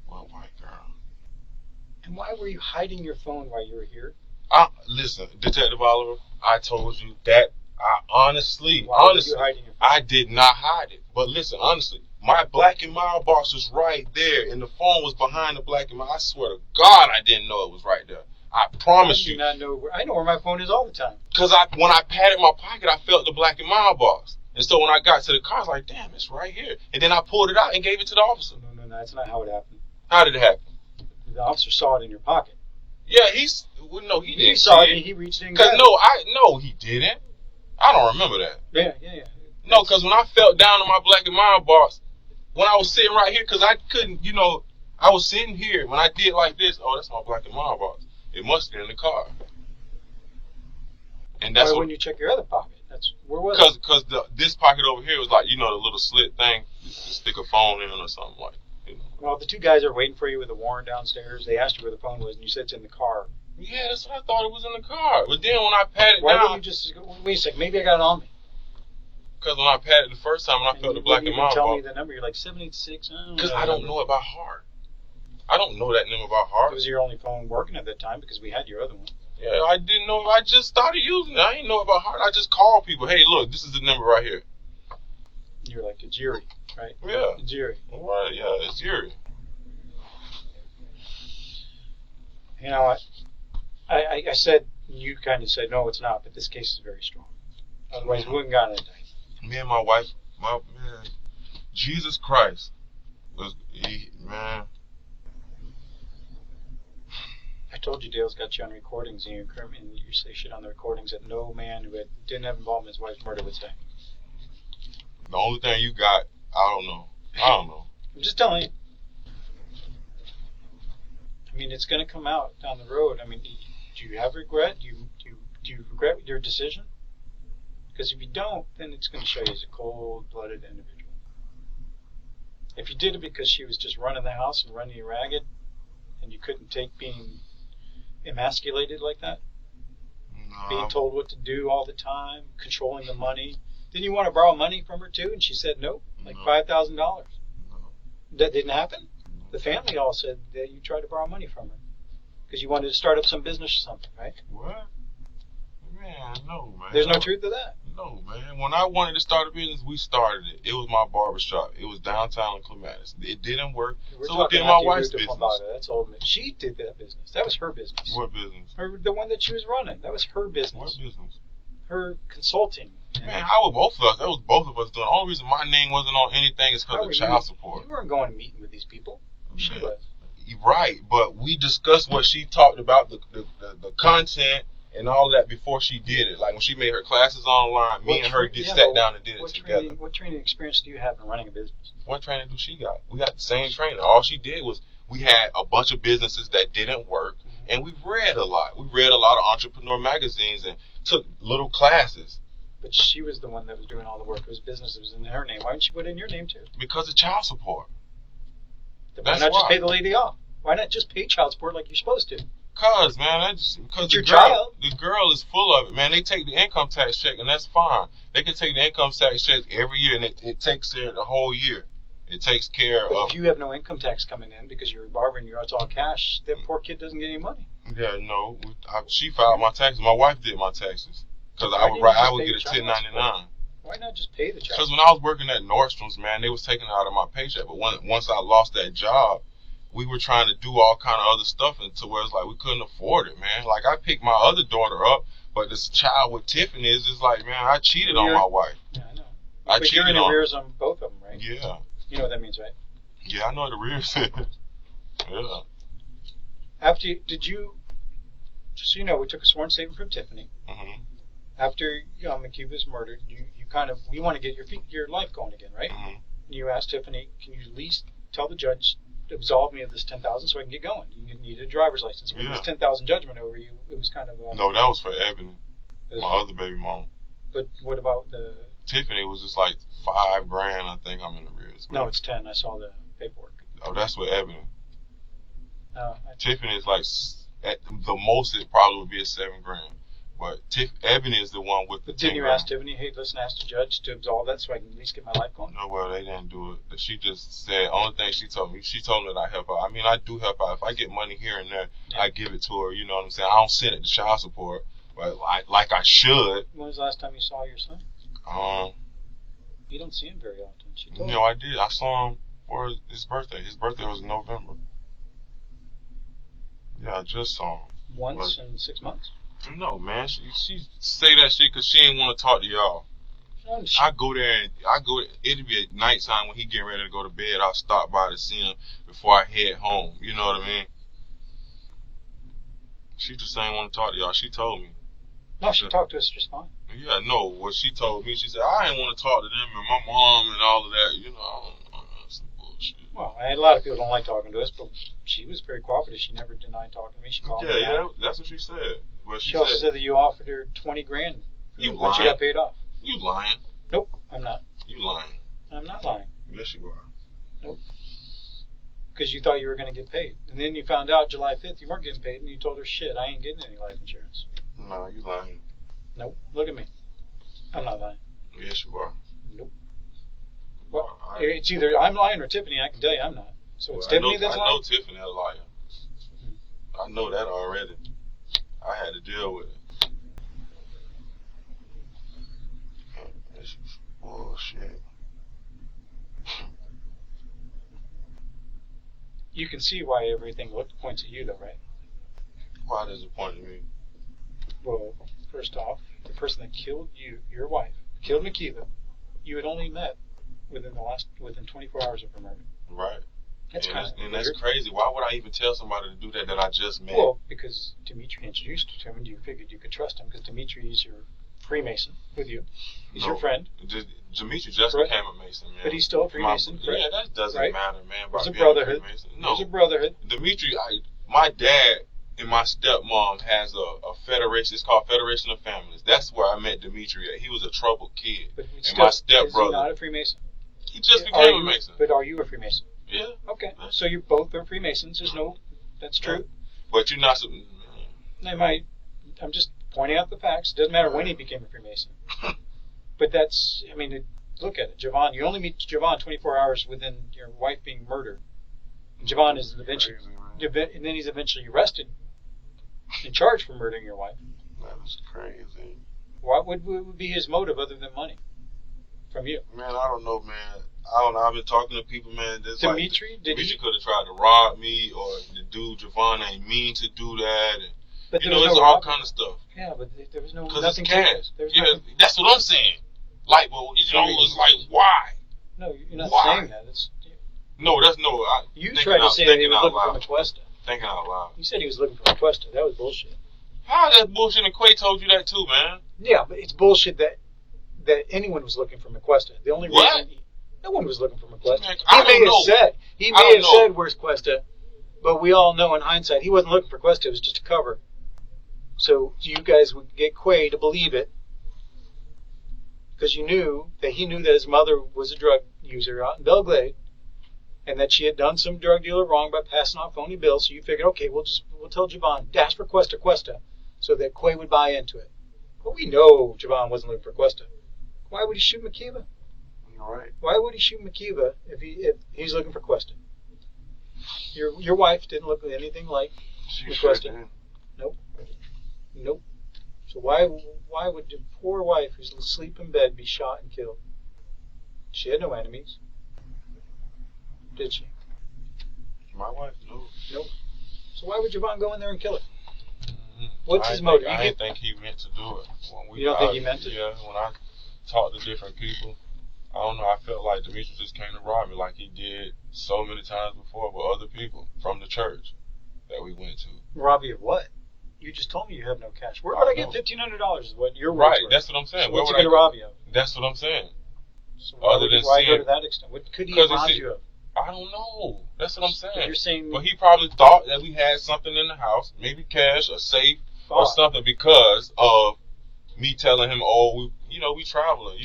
What white girl? And why were you hiding your phone while you were here? Listen, Detective Oliver, I told you that honestly, Why were you hiding your phone? I did not hide it. But listen, honestly, my black and mild box was right there, and the phone was behind the black and mild. I swear to God, I didn't know it was right there. I promise you. I know where my phone is all the time. Because when I patted my pocket, I felt the black and mild box. And so when I got to the car, I was like, damn, it's right here. And then I pulled it out and gave it to the officer. No, that's not how it happened. How did it happen? The officer saw it in your pocket. Yeah, he didn't. He saw it and he reached in. No, he didn't. I don't remember that. Yeah. No, because when I felt down in my black and mild box, when I was sitting right here, because I couldn't, I was sitting here. When I did like this, oh, that's my black and mild box. It must be in the car. And that's why wouldn't you check your other pocket? Where was it? Because this pocket over here was like, the little slit thing to stick a phone in or something like. Well, the 2 guys are waiting for you with a warrant downstairs. They asked you where the phone was, and you said it's in the car. Yeah, that's what I thought it was in the car. But then when I patted why down, wouldn't you just go, wait a second, maybe I got it on me? Because when I patted the first time and I felt the black and mild box. Tell me the number. You're like 786. Because I don't know it by heart. I don't know that number by heart. It was your only phone working at that time because we had your other one. Yeah, I didn't know. I just started using it. I didn't know it by heart. I just called people. Hey, look, this is the number right here. You're like, it's Yuri, right? Yeah. It's Yuri. Right, yeah, it's Yuri. You know what? I said, you kind of said, no, it's not, but this case is very strong. Otherwise, we wouldn't got an indictment. Me and my wife, Jesus Christ, man. I told you Dale's got you on recordings, and you say shit on the recordings that no man who didn't have involvement in his wife's murder would say. The only thing you got, I don't know. I'm just telling you. I mean, it's going to come out down the road. I mean, do you have regret? Do you regret your decision? Because if you don't, then it's going to show you as a cold-blooded individual. If you did it because she was just running the house and running you ragged, and you couldn't take being emasculated like that, being told what to do all the time, controlling the money. Didn't you want to borrow money from her too? And she said no, like $5,000. No. That didn't happen? The family all said that you tried to borrow money from her because you wanted to start up some business or something, right? What? Man, no, man. There's no truth to that. No, man. When I wanted to start a business, we started it. It was my barbershop. It was downtown in Clematis. It didn't work, so it did my wife's business. That's old. She did that business. That was her business. What business? The one that she was running. That was her business. What business? Her consulting. Man, how were both of us? That was both of us doing. The only reason my name wasn't on anything is because of child support. You weren't going meeting with these people. She was. Right, but we discussed what she talked about, the content and all that before she did it. Like when she made her classes online, me and her sat down and did it together. What training experience do you have in running a business? What training do she got? We got the same training. All she did was we had a bunch of businesses that didn't work, and we read a lot. We read a lot of entrepreneur magazines and took little classes. But she was the one that was doing all the work. It was business. It was in her name. Why didn't she put it in your name too? Because of child support. Why not just pay the lady off? Why not just pay child support like you're supposed to? Because the girl is full of it, man. They take the income tax check, and that's fine. They can take the income tax check every year, and it takes care of the whole year. It takes care but of. If you have no income tax coming in because you're borrowing, it's all cash, that poor kid doesn't get any money. Yeah, no. She filed my taxes. My wife did my taxes. Because I would get a 1099. Why not just pay the child? Because when I was working at Nordstrom's, man, they was taking it out of my paycheck. But once I lost that job, we were trying to do all kind of other stuff until where it's like we couldn't afford it, man. Like I picked my other daughter up, but this child with Tiffany is just like, man, I cheated on my wife. Yeah, I know. But you're in arrears on both of them, right? Yeah. You know what that means, right? Yeah, I know what arrears is. Yeah. Did you, just so you know, we took a sworn statement from Tiffany. Mm-hmm. After McHugh was murdered, we want to get your life going again, right? Mm-hmm. You asked Tiffany, can you at least tell the judge to absolve me of this $10,000 so I can get going? You need a driver's license. With this $10,000 judgment over you, it was kind of no, that was for Ebony, my other baby mom. But what about the Tiffany? Was just like $5,000. I think I'm in arrears. No, it's 10. I saw the paperwork. Oh, that's with Ebony. Oh, Tiffany is like at the most it probably would be $7,000. But Ebony is the one with the. But didn't you ask Tiffany, hey, listen, ask the judge to absolve that so I can at least get my life going? No, well, they didn't do it. She just said, only thing she told me that I help out. I mean, I do help out. If I get money here and there, I give it to her. You know what I'm saying? I don't send it to child support, but like I should. When was the last time you saw your son? You don't see him very often. She told I did. I saw him for his birthday. His birthday was in November. Yeah, I just saw him. Once in 6 months? No, man. She say that shit because she ain't want to talk to y'all. I go there it'll be at nighttime when he getting ready to go to bed. I'll stop by to see him before I head home. You know what I mean? She just ain't want to talk to y'all. She told me. No, she talked to us just fine. Yeah, no. What she told me, she said, I ain't want to talk to them and my mom and all of that. You know, some bullshit. Well, a lot of people don't like talking to us, but she was very cooperative. She never denied talking to me. She called me. Yeah, that's what she said. But she also said that you offered her $20,000 when she got paid off. You lying? Nope, I'm not. You lying? I'm not lying. Yes, you are. Nope. Because you thought you were going to get paid, and then you found out July 5th you weren't getting paid, and you told her, "Shit, I ain't getting any life insurance." No, you lying. Nope. Look at me. I'm not lying. Yes, you are. Nope. Well, it's either I'm lying or Tiffany. I can tell you I'm not. So it's Tiffany that's lying. I know Tiffany is a liar. I know that already. I had to deal with it. This is bullshit. You can see why everything points at you, though, right? Why does it point at me? Well, first off, the person that killed your wife, killed Makiva, you had only met within 24 hours of her murder. Right. That's that's crazy. Why would I even tell somebody to do that I just met? Well, because Dimmittri introduced you to him, and you figured you could trust him because Dimmittri is your Freemason with you. He's your friend. Dimmittri just became a Mason, man. But he's still a Freemason. Yeah, that doesn't matter, man. There's a brotherhood. No. There's a brotherhood. Dimmittri, my dad and my stepmom has a federation. It's called Federation of Families. That's where I met Dimmittri at. He was a troubled kid. But my stepbrother. Is he not a Freemason? He just became a Mason. But are you a Freemason? Yeah. Okay. So you both are Freemasons. That's true. But you're not. I'm just pointing out the facts. It doesn't matter when he became a Freemason. But look at it. Javon, you only meet Javon 24 hours within your wife being murdered. Javon is eventually, and then he's eventually arrested and charged for murdering your wife. That was crazy. What would be his motive other than money from you? Man, I don't know, man. I don't know. I've been talking to people, man. Dimmittri, Dimmittri could have tried to rob me, or the dude Javon ain't mean to do that. And, but there's all kind of stuff. Yeah, but there was nothing cash. That's what I'm saying. Like, well, it was like, why? No, you're not saying that. You tried to say that he was looking for Aquesta. Thinking out loud. You said he was looking for Aquesta. That was bullshit. How that bullshit? And Quay told you that too, man. Yeah, but it's bullshit that anyone was looking for Aquesta. The only reason no one was looking for Aquesta. He may have said, "Where's Aquesta?" But we all know in hindsight he wasn't looking for Aquesta. It was just a cover. So you guys would get Quay to believe it. because you knew that he knew that his mother was a drug user out in Belgrade, and that she had done some drug dealer wrong by passing off phony bills. So you figured, okay, we'll tell Javon, dash for Cuesta, so that Quay would buy into it. But we know Javon wasn't looking for Cuesta. Why would he shoot McKeeva? You're right. Why would he shoot McKeeva if he's looking for Cuesta? Your wife didn't look anything like Cuesta. Nope. So why would your poor wife, who's asleep in bed, be shot and killed? She had no enemies, did she? My wife, no. Nope. So why would Javon go in there and kill her? Mm-hmm. What's his motive? I didn't think he meant to do it. You don't think he meant it? Yeah, when I talked to different people, I don't know, I felt like Dimmittri just came to rob me like he did so many times before with other people from the church that we went to. Rob you of what? You just told me you have no cash. Where would I get $1,500 is what you're right, that's what I'm saying. So what's he going to rob you of? That's what I'm saying. So why go to that extent? What could he rob you of? I don't know. That's what I'm saying. You're saying, but he probably thought that we had something in the house, maybe cash or safe or something, because of me telling him, oh, we traveling,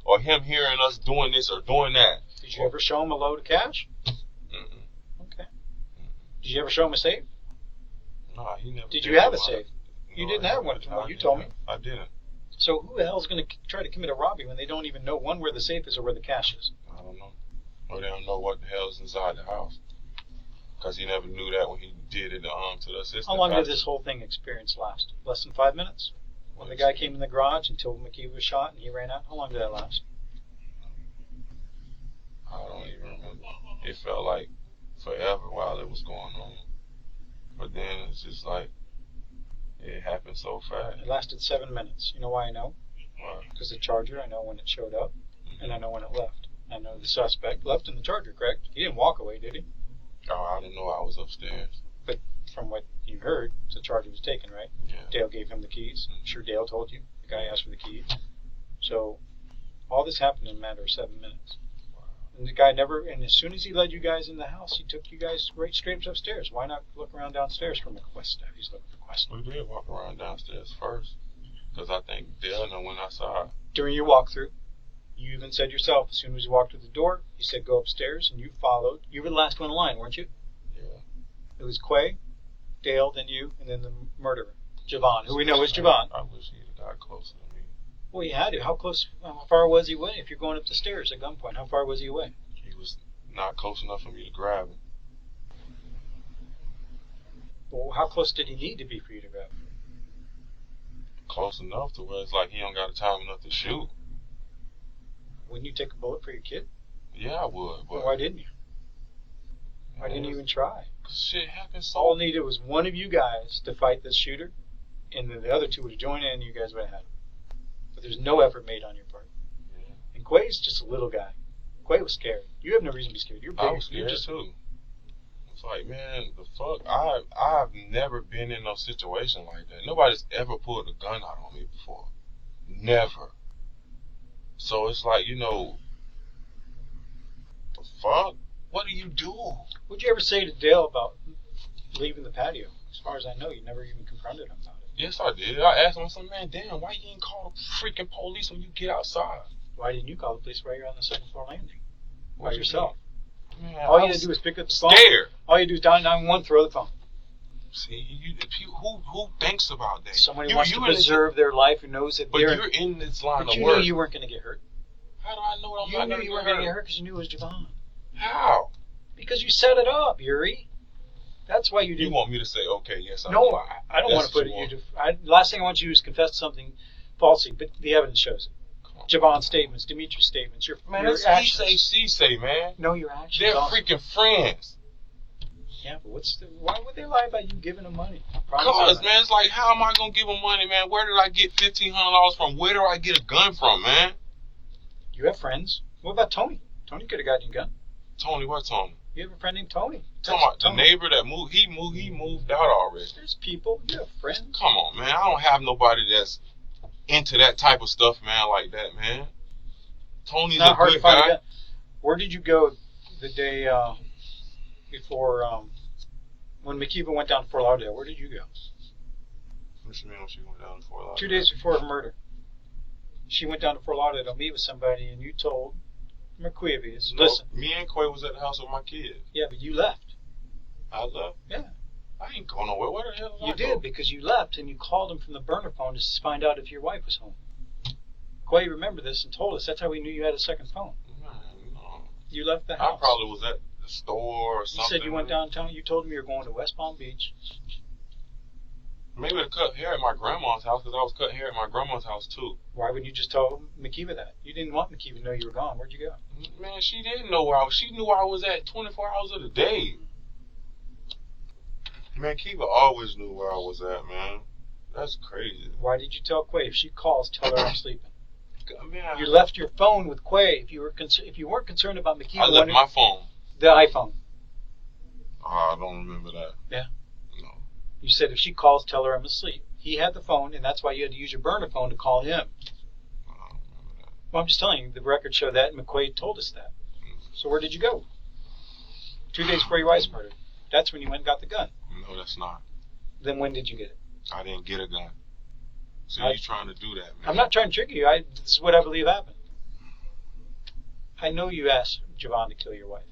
or him hearing us doing this or doing that. Did you ever show him a load of cash? Mm-mm. Okay. Did you ever show him a safe? No, he never. Did you have a safe? You didn't have one from what you told me. I didn't. So who the hell is going to try to commit a robbery when they don't even know, one, where the safe is or where the cash is? I don't know. Or they don't know what the hell is inside the house. Because he never knew that when he did it to the assistant. How long did this whole thing experience last? Less than 5 minutes? When the guy came in the garage until McKeeva was shot and he ran out? How long did that last? I don't even remember. It felt like forever while it was going on. But then it's just like, it happened so fast. It lasted 7 minutes. You know why I know? Why? Because the Charger, I know when it showed up, and I know when it left. I know the suspect left in the Charger, correct? He didn't walk away, did he? Oh, I didn't know I was upstairs. But from what you heard, the Charger was taken, right? Yeah. Dale gave him the keys. I'm sure Dale told you. The guy asked for the keys. So all this happened in a matter of 7 minutes. And the guy never, and as soon as he led you guys in the house, he took you guys right straight upstairs. Why not look around downstairs for Cuesta if he's looking for Cuesta? We did walk around downstairs first. Because I think Dale knew when I saw it. During your walkthrough, you even said yourself, as soon as you walked through the door, you said go upstairs, and you followed. You were the last one in line, weren't you? Yeah. It was Quay, Dale, then you, and then the murderer, Javon, who we know is Javon. I wish he'd have got closer to me. Well, he had to. How far was he away? If you're going up the stairs at gunpoint, how far was he away? He was not close enough for me to grab him. Well, how close did he need to be for you to grab him? Close enough to where it's like he don't got time enough to shoot. Wouldn't you take a bullet for your kid? Yeah, I would. But well, why didn't you? Why didn't you even try? Cause shit happened so. All needed was one of you guys to fight this shooter, and then the other two would have joined in and you guys would have had him. But there's no effort made on your part. Yeah. And Quay's just a little guy. Quay was scared. You have no reason to be scared. You're big. I was scared too. It's like, man, the fuck? I've never been in no situation like that. Nobody's ever pulled a gun out on me before. Never. So it's like, the fuck? What do you do? What'd you ever say to Dale about leaving the patio? As far as I know, you never even confronted him about it. Yes, I did. I asked him, I said, man, damn, why you didn't call the freaking police when you get outside? Why didn't you call the police while you're on the second floor landing? By yourself? Man, all you had to do is pick up the phone. Scared. All you do is dial 911, throw the phone. See, who thinks about that? Somebody wants to preserve their life who knows that they're... But you're in this line of work. But you knew you weren't going to get hurt. How do I know I'm not going to get hurt? You knew you weren't going to get hurt because you knew it was Javon. How? Because you set it up, Yuri. That's why you didn't... You want me to say, okay, yes, I No, I don't want to put it... Last thing I want you to do is confess to something falsely, but the evidence shows it. Javon's statements, Dimmitri's statements, your actions. He say, she say, man. No, your actions. They're freaking friends. Yeah, but why would they lie about you giving them money? Because, man, it's like, how am I going to give them money, man? Where did I get $1,500 from? Where do I get a gun from, man? You have friends. What about Tony? Tony could have gotten you a gun. Tony, what Tony? You have a friend named Tony. Talking about the neighbor that moved. He moved out already. There's people. You have friends. Come on, man. I don't have nobody that's into that type of stuff, man, like that, man. Tony's a good guy. Where did you go the day before when McKeeva went down to Fort Lauderdale? Where did you go? What you mean when she went down to Fort Lauderdale? 2 days before her murder. She went down to Fort Lauderdale to meet with somebody, and you told McQueevies, No, listen. me and Quay was at the house with my kids. Yeah, but you left. I left? Yeah. I ain't going nowhere. Where the hell did You I did, go? because you left, and you called him from the burner phone to find out if your wife was home. Quay remembered this and told us. That's how we knew you had a second phone. Man, no. You left the house. I probably was at the store or something. You said you went downtown. You told him you were going to West Palm Beach. Maybe to cut hair at my grandma's house, because I was cutting hair at my grandma's house too. Why wouldn't you just tell McKeeva that? You didn't want McKeeva to know you were gone. Where'd you go? Man, she didn't know where I was. She knew where I was at 24 hours of the day. Man, Kiva always knew where I was at, man. That's crazy. Why did you tell Quay? If she calls, tell her I'm sleeping. Man, You left your phone with Quay. If you weren't concerned about McKeeva, I left my phone. The iPhone. Oh, I don't remember that. Yeah. No. You said if she calls, tell her I'm asleep. He had the phone, and that's why you had to use your burner phone to call him. I don't remember that. Well, I'm just telling you, the records show that, and McQuaid told us that. So where did you go? 2 days before your wife's murdered. That's when you went and got the gun. No, that's not. Then when did you get it? I didn't get a gun. So you're trying to do that, man. I'm not trying to trick you. This is what I believe happened. I know you asked Javon to kill your wife.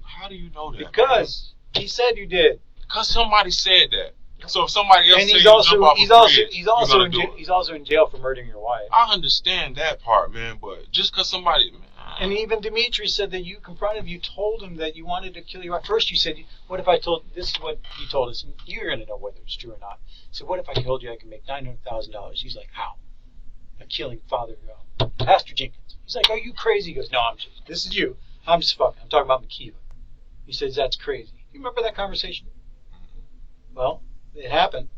How do you know that? Because he said you did. Because somebody said that. So if somebody else And said he's you also jump off he's a also bridge, he's you're also gonna in do jail, it. he's also in jail for murdering your wife. I understand that part, man, but just because somebody... Man, And even Dimmittri said that you confronted him. You told him that you wanted to kill your wife. First you said, what if I told... This is what you told us. And you're going to know whether it's true or not. So what if I told you I could make $900,000? He's like, how? By killing Father Pastor Jenkins. He's like, are you crazy? He goes, no, this is you. I'm just fucking. I'm talking about McKeeva. He says, that's crazy. You remember that conversation? Well, it happened.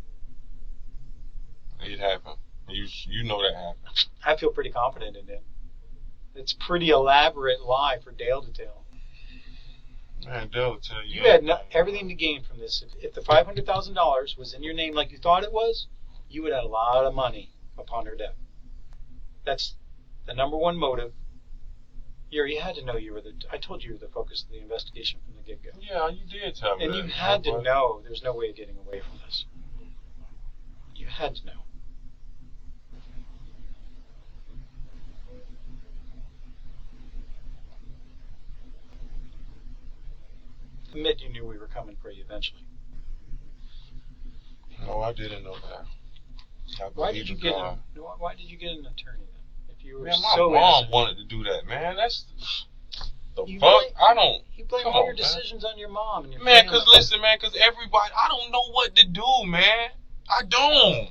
It happened. You know that happened. I feel pretty confident in it. It's a pretty elaborate lie for Dale to tell. Man, Dale will tell you. You had everything to gain from this. If the $500,000 was in your name like you thought it was, you would have a lot of money upon her death. That's the number one motive. Yuri, you had to know you were I told you were the focus of the investigation from the get-go. Yeah, you did tell me and that. And you had to know there's no way of getting away from this. You had to know. Admit you knew we were coming for you eventually. No, I didn't know that. Why did you get an attorney then? If you were man, my so mom innocent? wanted to do that, man. That's the You fuck. blame- I don't. You blame all your decisions on your mom and your Man, family. because listen, man, because everybody, I don't know what to do, man. I don't.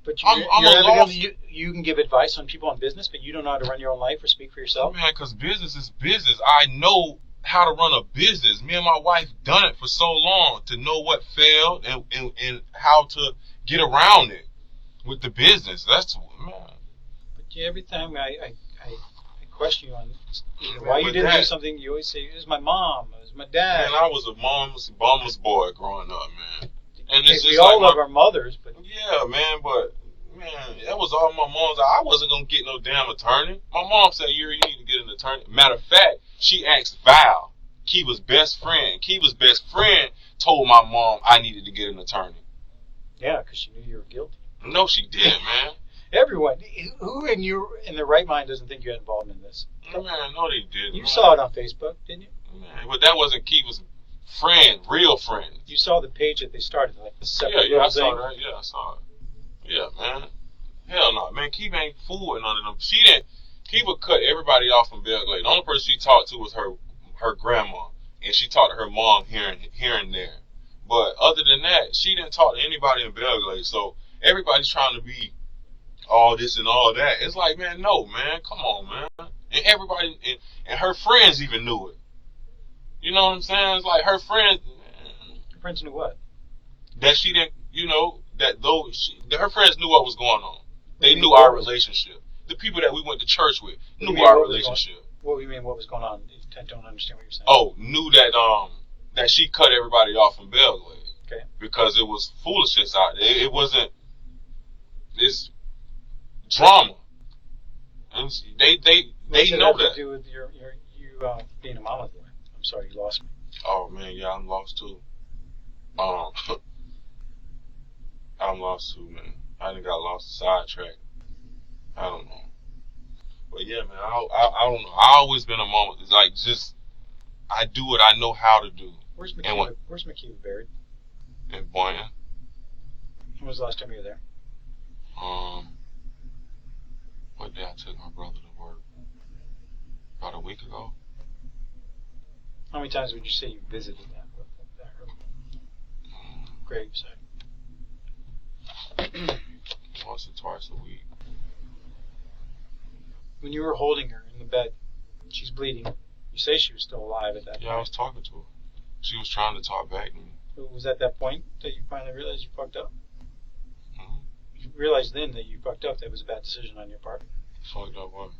But I'm evidently you can give advice on people on business, but you don't know how to run your own life or speak for yourself. Man, because business is business. I know how to run a business. Me and my wife done it for so long to know what failed and how to get around it with the business. That's man. But every time I question you on why you didn't do something, you always say it was my mom, it was my dad. Man, I was a mama's boy growing up, man. And it's we all love our mothers, but yeah, man. But man, that was all my mom's. I wasn't gonna get no damn attorney. My mom said, "Yuri, you need to get an attorney." Matter of fact, she asked Val, Kiva's best friend. Kiva's best friend told my mom I needed to get an attorney. Yeah, because she knew you were guilty. No, she didn't, man. Everyone, who in their right mind doesn't think you had involvement in this? Man, no, they didn't. You saw it on Facebook, didn't you? Man, but that wasn't Kiva's friend, real friend. You saw the page that they started, like the separate Yeah, I thing. saw that. Yeah, I saw it. Yeah, man. Hell no, man. Kiva ain't fooling none of them. She didn't. Kiva cut everybody off from Belgrade. The only person she talked to was her grandma, and she talked to her mom here and there. But other than that, she didn't talk to anybody in Belgrade. So everybody's trying to be all this and all that. It's like, man, no, man. Come on, man. And everybody, and her friends even knew it. You know what I'm saying? It's like her friends. Your friends knew what? That she didn't, her friends knew what was going on. They knew our relationship. The people that we went to church with knew our relationship. What do you mean? What was going on? I don't understand what you're saying. Oh, knew that she cut everybody off from Belgrade. Okay. Because it was foolishness out there. It wasn't this drama, and they know that. To do with you being a mama's boy. I'm sorry, you lost me. Oh man, yeah, I'm lost too. I'm lost too, man. I done got lost sidetracked. I don't know. But yeah, man, I don't know. I always been a moment. It's like just I do what I know how to do. Where's And McKeever buried? In Boynton. When was the last time you were there? What day I took my brother to work? About a week ago. How many times would you say you visited that gravesite? Once or twice a week. When you were holding her in the bed, she's bleeding. You say she was still alive at that point. Yeah, I was talking to her. She was trying to talk back to me. It was at that point that you finally realized you fucked up? Mm-hmm. You realized then that you fucked up. That was a bad decision on your part. Fucked up what?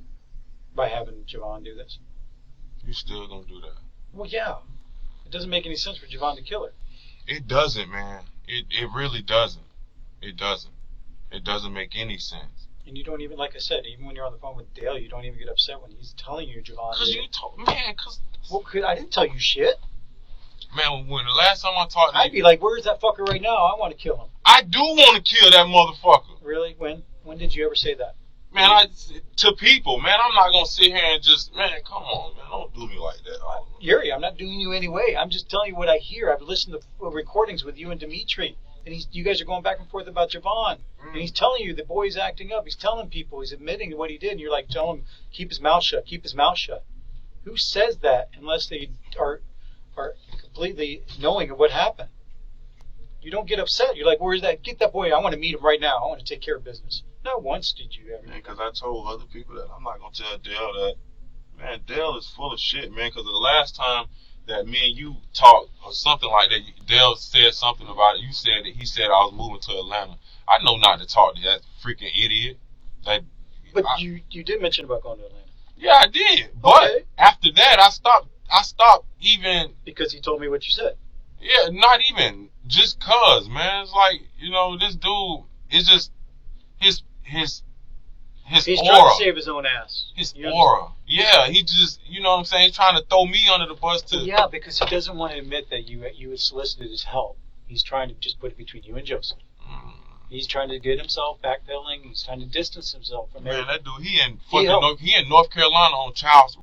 By having Javon do this. You still gonna do that? Well, yeah. It doesn't make any sense for Javon to kill her. It doesn't, man. It really doesn't. It doesn't. It doesn't make any sense. And you don't even, like I said, even when you're on the phone with Dale, you don't even get upset when he's telling you Javon. Cause you told, man, Well, I didn't tell you shit. Man, when the last time I talked to I'd be like, where's that fucker right now? I want to kill him. I do want to kill that motherfucker. Really? When? When did you ever say that? Man, to people, man, I'm not gonna sit here and just, man, come on, man, don't do me like that. Yuri, I'm not doing you any way. I'm just telling you what I hear. I've listened to recordings with you and Dimmittri, and you guys are going back and forth about Javon, and he's telling you the boy's acting up. He's telling people, he's admitting to what he did, and you're like, tell him, keep his mouth shut, keep his mouth shut. Who says that unless they are completely knowing of what happened? You don't get upset. You're like, where's that? Get that boy. I want to meet him right now. I want to take care of business. Not once did you ever. Man, because I told other people that I'm not going to tell Dale that, man, Dale is full of shit, man, because the last time that me and you talked or something like that, Dale said something about it. You said that he said I was moving to Atlanta. I know not to talk to that freaking idiot. But you did mention about going to Atlanta. Yeah, I did. But okay. After that, I stopped even. Because he told me what you said. Yeah, not even. Just cause, man. It's like, this dude is just his He's aura. trying to save his own ass. His aura. Yeah, he just, you know what I'm saying? He's trying to throw me under the bus too. Yeah, because he doesn't want to admit that you had solicited his help. He's trying to just put it between you and Joseph. He's trying to get himself backpedaling. He's trying to distance himself from man, that dude, he in North Carolina on Charles.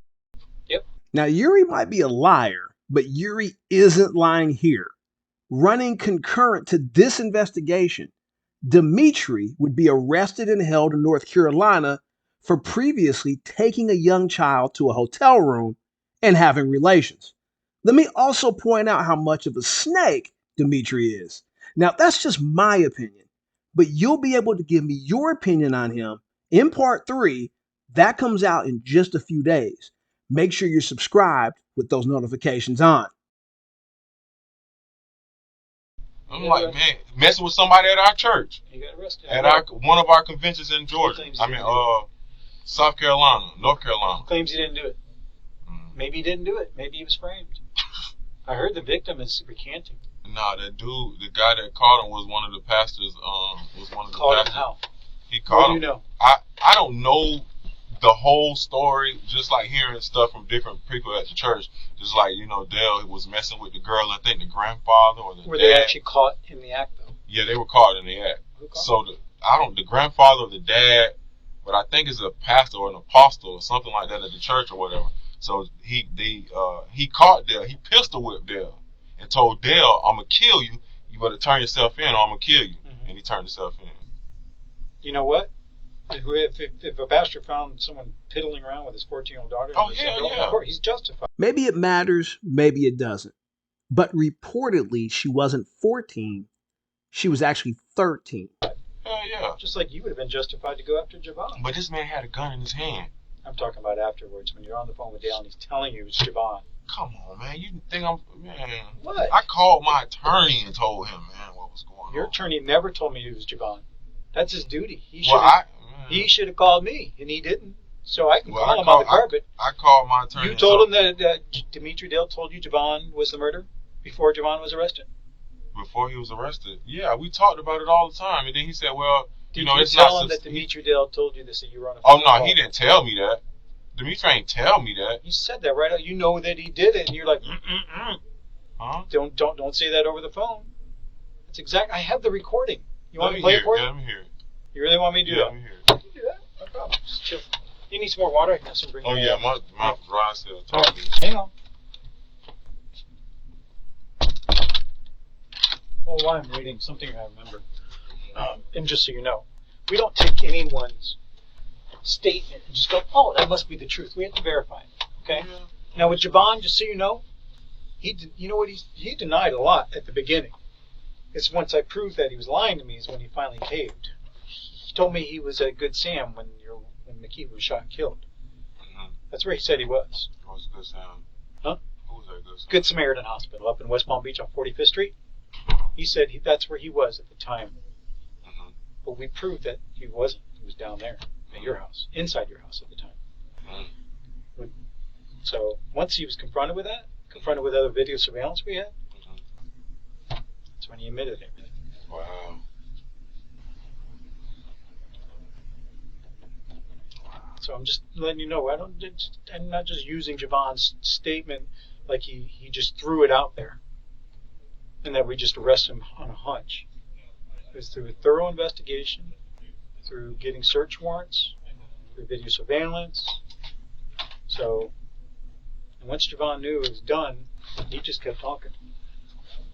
Yep. Now, Yuri might be a liar, but Yuri isn't lying here. Running concurrent to this investigation, Dimmittri would be arrested and held in North Carolina for previously taking a young child to a hotel room and having relations. Let me also point out how much of a snake Dimmittri is. Now, that's just my opinion, but you'll be able to give me your opinion on him in part 3. That comes out in just a few days. Make sure you're subscribed with those notifications on. I'm like, man, messing with somebody at our church. He got arrested. At one of our conventions in Georgia. South Carolina, North Carolina. Claims he didn't do it. Maybe he didn't do it. Maybe he was framed. I heard the victim is recanting. Nah, that dude, the guy that caught him was one of the pastors. Caught him how? He caught him. What do you know? I don't know the whole story, just like hearing stuff from different people at the church. Just like, Dale was messing with the girl, I think the grandfather or the dad. Were they actually caught in the act, though? Yeah, they were caught in the act. So the grandfather or the dad, but I think it's a pastor or an apostle or something like that at the church or whatever. So he caught Dale. He pistol whipped Dale and told Dale, "I'm gonna kill you. You better turn yourself in, or I'm gonna kill you." And he turned himself in. You know what? If a pastor found someone piddling around with his 14-year-old daughter, of course, he's justified. Maybe it matters, maybe it doesn't. But reportedly, she wasn't 14. She was actually 13. Hell yeah. Just like you would have been justified to go after Javon. But this man had a gun in his hand. I'm talking about afterwards, when you're on the phone with Dale and he's telling you it's Javon. Come on, man. You think man. What? I called my attorney and told him, man, what was going on. Your attorney never told me it was Javon. That's his duty. He should have called me, and he didn't. So I can call him on the carpet. I called my attorney. You told him that Dimmittri Dale told you Javon was the murderer before Javon was arrested? Before he was arrested? Yeah, we talked about it all the time. And then he said, well, Did you tell him that Dimmittri Dale told you this, that you were on a phone call? He didn't tell me that. Dimmittri ain't tell me that. You said that right out. You know that he did it, and you're like, Huh? Don't say that over the phone. That's exact. I have the recording. You want me to play it for you? Yeah, let me hear it. You really want me to do that? Let me hear it. You can do that. No problem. Just chill. You need some more water? I can have some bring Oh, it yeah, up. my mouth dry still All talking. right, hang on. Well, while I'm reading, something I remember, and just so you know, we don't take anyone's statement and just go, oh, that must be the truth. We have to verify it, okay? Yeah. Now, with Javon, just so you know, you know what, he denied a lot at the beginning. It's once I proved that he was lying to me is when he finally caved. He told me he was at Good Sam when McKee was shot and killed. Mm-hmm. That's where he said he was. What was Good Sam? Huh? Who was that Good Sam? Good Samaritan Hospital up in West Palm Beach on 45th Street. He said that's where he was at the time. Mm-hmm. But we proved that he wasn't. He was down there at your house, inside your house at the time. Mm-hmm. So once he was confronted with other video surveillance we had, that's when he admitted everything. Wow. So I'm just letting you know, I'm not just using Javon's statement like he just threw it out there and that we just arrest him on a hunch. It was through a thorough investigation, through getting search warrants, through video surveillance. So, and once Javon knew it was done, he just kept talking.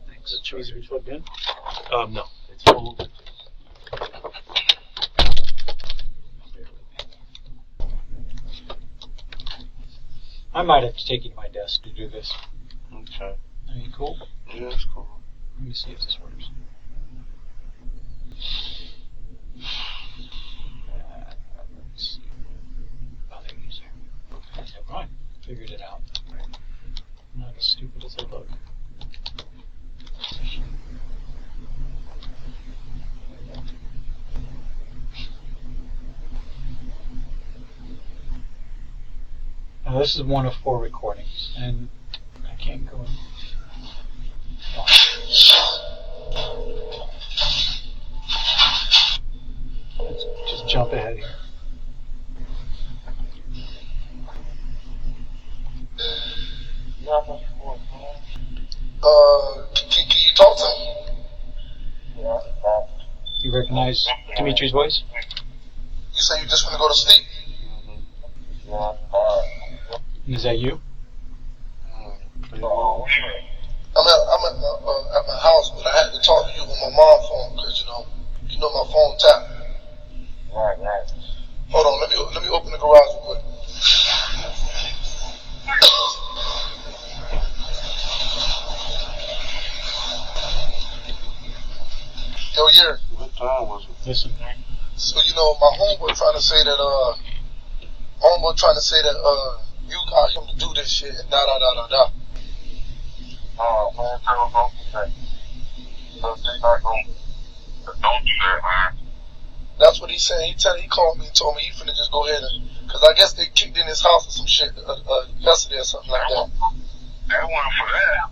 Thanks. Is it easy to be plugged in? No. It's full. I might have to take you to my desk to do this. Okay. Are you cool? Yeah, that's cool. Let me see if this works. Let's see. Oh, there it is. Never mind. Figured it out. I'm not as stupid as I look. Now, this is one of 4 recordings, and I can't go in. Let's just jump ahead here. Can you talk to him? You recognize Dimmitri's voice? You say you just want to go to sleep? And is that you? I'm at my house, but I had to talk to you with my mom's phone because you know my phone tapped. Right. Hold on, let me open the garage real quick. Yo, Yuri. What time was it? Listen. So my homeboy trying to say that you got him to do this shit and da da da da da. Oh, man, tell him don't do that. Don't do that, man. That's what he's saying. He called me and told me he finna just go ahead and, cause I guess they kicked in his house or some shit yesterday or something like that. That wasn't for that.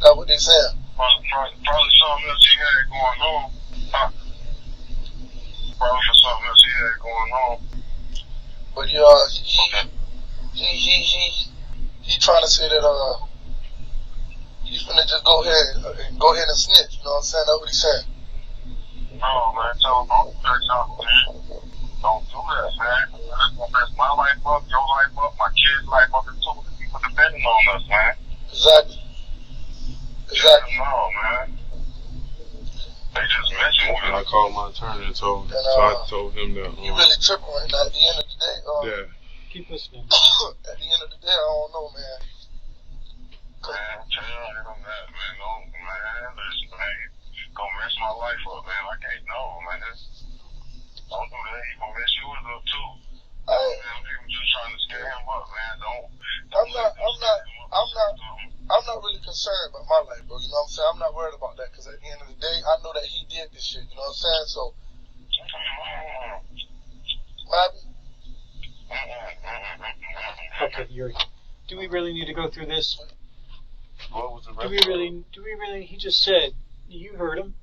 That's what they saying. Probably something else he had going on. Probably for something else he had going on. But he trying to say that he's finna just go ahead and snitch. You know what I'm saying? That's what he's saying. No, man, tell him don't do that, man. Don't do that, man. That's gonna mess my life up, your life up, my kids' life up, and so many people depending on us, man. Exactly. No, man. They just messing with And I us. called my attorney and told him. So I told him that. You really tripping right now. At the end of the day, Yeah. Keep listening. at the end of the day, I don't know, man. Man, tell him that, man. No, man. Listen, man. He's gonna mess my life up, man. I can't know, man. Don't do that. He's gonna mess yours up, too. Man, people just trying to scare him up, man. I'm not really concerned about my life, bro. You know what I'm saying? I'm not worried about that because at the end of the day, I know that he did this shit. You know what I'm saying? So, Okay, Yuri. Do we really need to go through this? What was the Do we really? He just said. You heard him.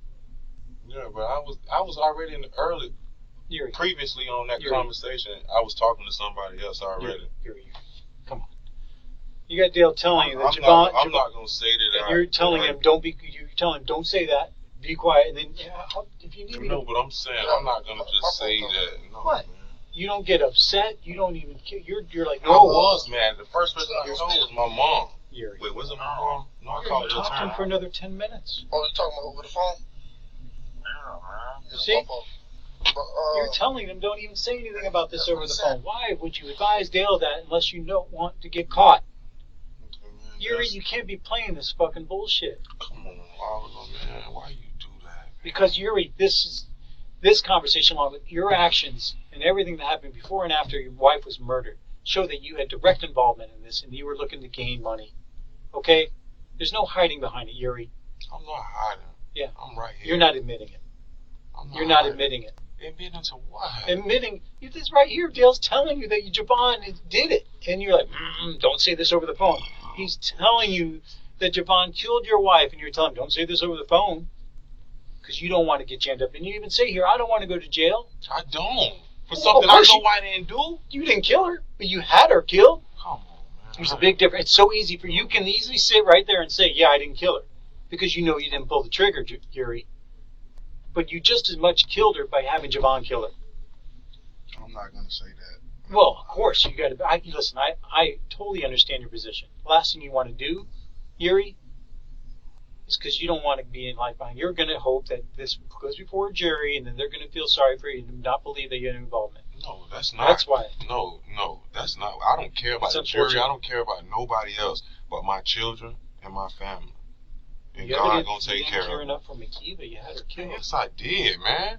Yeah, but I was already in the early. Yuri. Previously on that Yuri. conversation, I was talking to somebody else already. Yuri. Come on. You got Dale telling you that I'm not gonna say that. You're telling him don't say that. Be quiet. And then if you need me No, but I'm saying I'm not gonna just say that. No, What? Man. You don't get upset. You don't even care. You're like, I no. was, man. The first person I told was my mom. Yuri. Wait, was it my mom? No, I You called her talked to him time. for another 10 minutes. Oh, you talking about over the phone? Yeah, man. Yeah, See? my fault. But, You're telling them don't even say anything about this over the phone. Why would you advise Dale that unless you don't want to get caught? Man, Yuri, you can't be playing this fucking bullshit. Come on, Oliver, man. Why you do that? Because Yuri, this conversation, along with your actions and everything that happened before and after your wife was murdered, show that you had direct involvement in this and you were looking to gain money. Okay? There's no hiding behind it, Yuri. I'm not hiding. Yeah. I'm right here. You're not admitting it. You're not admitting it. Admitting to what? Admitting, this right here, Dale's telling you that Javon did it. And you're like, don't say this over the phone. He's telling you that Javon killed your wife, and you're telling him, don't say this over the phone, because you don't want to get jammed up. And you even say here, I don't want to go to jail. I don't. For Well, something of course I know I didn't do? You didn't kill her, but you had her killed. Come on, man. There's a big difference. It's so easy for you. You can easily sit right there and say, yeah, I didn't kill her, because you know you didn't pull the trigger, Yuri. But you just as much killed her by having Javon kill her. I'm not going to say that. Well, of course, you got to. Listen, I totally understand your position. Last thing you want to do, Yuri, is because you don't want to be in life behind. You're going to hope that this goes before a jury, and then they're going to feel sorry for you and not believe that you had involvement. No, that's not. That's why. No, that's not. I don't care about the jury. I don't care about nobody else but my children and my family. And God gonna take care of You didn't care them. enough for Makiva. You had her killed. Yes, I did, man.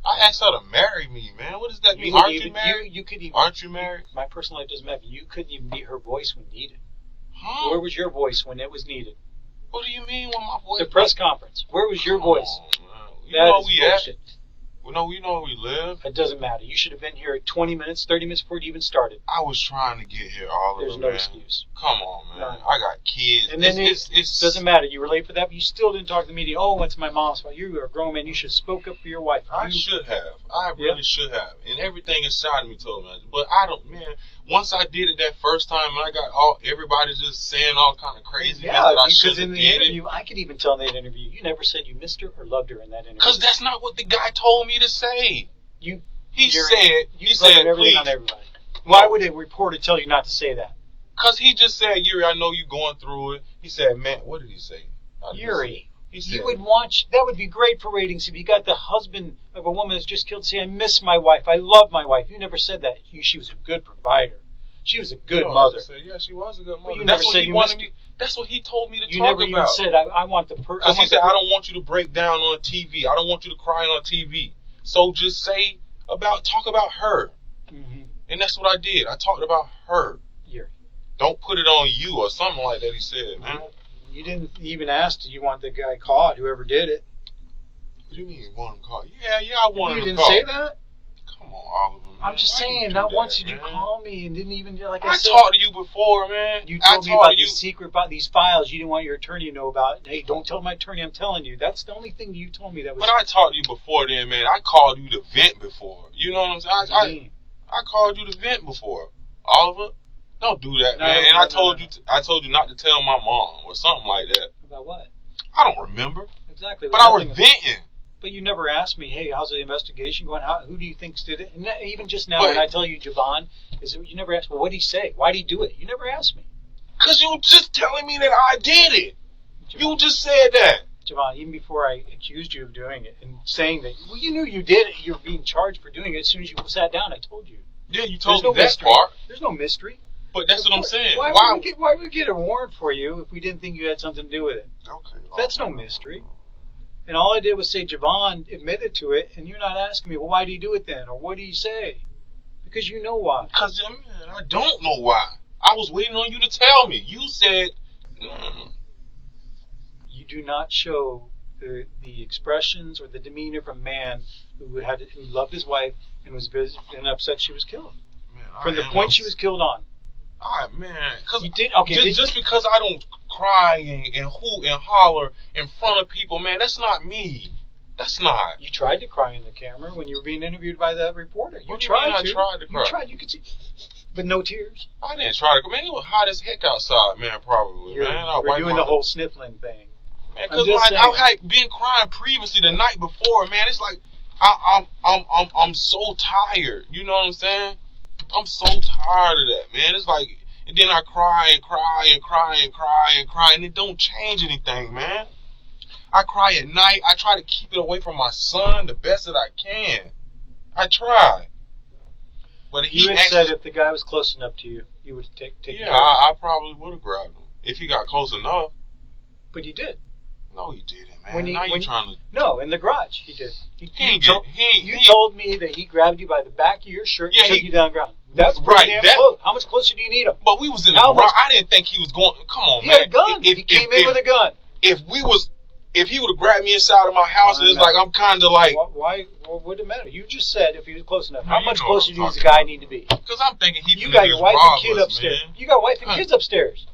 I asked her to marry me, man. What does that mean? Aren't you married? You could even. Aren't you married? My personal life doesn't matter. You couldn't even be her voice when needed. Huh? Where was your voice when it was needed? What do you mean when my voice? The press conference. Where was your voice? You know That we is bullshit. at. No, we know where we live. It doesn't matter. You should have been here 20 minutes, 30 minutes before it even started. I was trying to get here, Oliver. There's no man. excuse. Come on, man. None. I got kids. And then it it's doesn't matter. You were late for that, but you still didn't talk to the media. Oh, it's my mom's fault. You are a grown man. You should have spoke up for your wife. I should have. I really should have. And everything inside of me told me. But I don't, man. Once I did it that first time, and I got everybody just saying all kind of crazy Yeah, that I because should in have the did interview, I could even tell in that interview, you never said you missed her or loved her in that interview. Because that's not what the guy told me to say. You said, everything please. on everybody. Why would a reporter tell you not to say that? Because he just said, Yuri, I know you're going through it. He said, man, what did he say? Yuri, he said, you would watch, that would be great for ratings if you got the husband of a woman that's just killed say, I miss my wife, I love my wife. You never said that. She was a good provider. She was a good mother. Said, yeah, she was a good mother. You never said you missed her. That's what he told me to you talk never about. even said, I want the person. Because he said, I don't want you to break down on TV. I don't want you to cry on TV. So just talk about her. Mm-hmm. And that's what I did. I talked about her. Yuri. Don't put it on you or something like that, he said, man. You didn't even ask, do you want the guy caught, whoever did it? What do you mean you want him caught? Yeah, I want him You caught. didn't say that? Come on, Oliver, man. I'm just Why saying, you do not that, once did you man? call me and didn't even, like I I said. talked to you before, man. You told me I about talked to these secret, about these files you didn't want your attorney to know about. Hey, don't tell my attorney, I'm telling you. That's the only thing you told me that was... But I talked to you before then, man. I called you to vent before. You know what I'm saying? I called you to vent before. Oliver, don't do that, man. And I told you not to tell my mom or something like that. About what? I don't remember. Exactly. But I was venting. But you never asked me, hey, how's the investigation going? Who do you think did it? And even just now, when I tell you, Javon, you never asked, well, what did he say? Why did he do it? You never asked me. Because you just telling me that I did it. Javon, you just said that. Javon, even before I accused you of doing it and saying that, well, you knew you did it. You're being charged for doing it. As soon as you sat down, I told you. Yeah, you told me that part. There's no mystery. But that's what I'm saying. Why would we get a warrant for you if we didn't think you had something to do with it? Okay. That's no mystery. And all I did was say Javon admitted to it, and you're not asking me, well, why did he do it then? Or what did he say? Because you know why. Because, man, I don't know why. I was waiting on you to tell me. You said... You do not show the expressions or the demeanor from a man who loved his wife and was upset she was killed. Man, from the point she was killed on. All right, man. You did, okay, just because I don't cry and hoot and holler in front of people, man, that's not me. That's not. You tried to cry in the camera when you were being interviewed by that reporter. I tried to cry. You tried. You could see, but no tears. I didn't try to. Man, it was hot as heck outside, man. Probably, you were doing the whole sniffling thing. Man, because I had been crying previously the night before, man. It's like I'm so tired. You know what I'm saying? I'm so tired of that, man. It's like, and then I cry and cry and cry and cry and cry, and it don't change anything, man. I cry at night. I try to keep it away from my son the best that I can. I try. But You had said if the guy was close enough to you, you would take yeah, I probably would have grabbed him if he got close enough. But you did. No, he didn't, man. No, in the garage, he did. You He told me that he grabbed you by the back of your shirt and took you down the ground. That's right. Damn close. How much closer do you need him? But we was in the garage. I didn't think he was going. Come on, he man. He had a gun. He came in with a gun. If he would have grabbed me inside of my house, it's like I'm kind of like. Why would it matter? You just said if he was close enough. How much know closer does the guy need to be? Because I'm thinking You got your wife and kid upstairs. Man. You got wife and kids upstairs.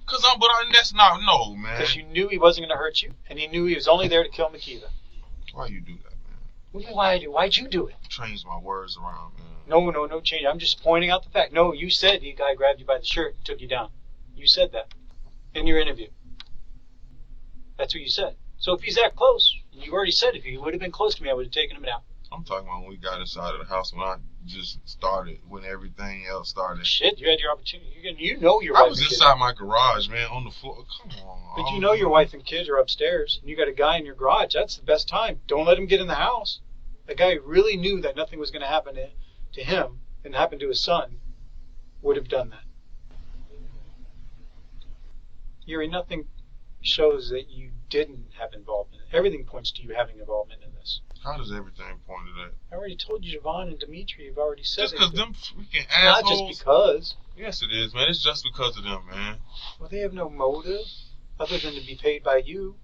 That's not no, man. Because you knew he wasn't going to hurt you, and he knew he was only there to kill Makiva. Why you do that, man? What do you mean, why I do? Why'd you do it? Change my words around, man. No change. I'm just pointing out the fact. No, you said the guy grabbed you by the shirt and took you down. You said that in your interview. That's what you said. So if he's that close, you already said if he would have been close to me, I would have taken him down. I'm talking about when we got inside of the house, when I just started, when everything else started. Shit, you had your opportunity. You know your I wife was and inside kids. my garage, man, on the floor. Come on. But you know your wife and kids are upstairs, and you got a guy in your garage. That's the best time. Don't let him get in the house. The guy who really knew that nothing was going to happen to him and happen to his son would have done that. Yuri, nothing shows that you didn't have involvement. Everything points to you having involvement in this. How does everything point to that? I already told you, Javon and Dimmittri have already said just because them freaking assholes. Not just because. Yes, it is, man. It's just because of them, man. Well, they have no motive other than to be paid by you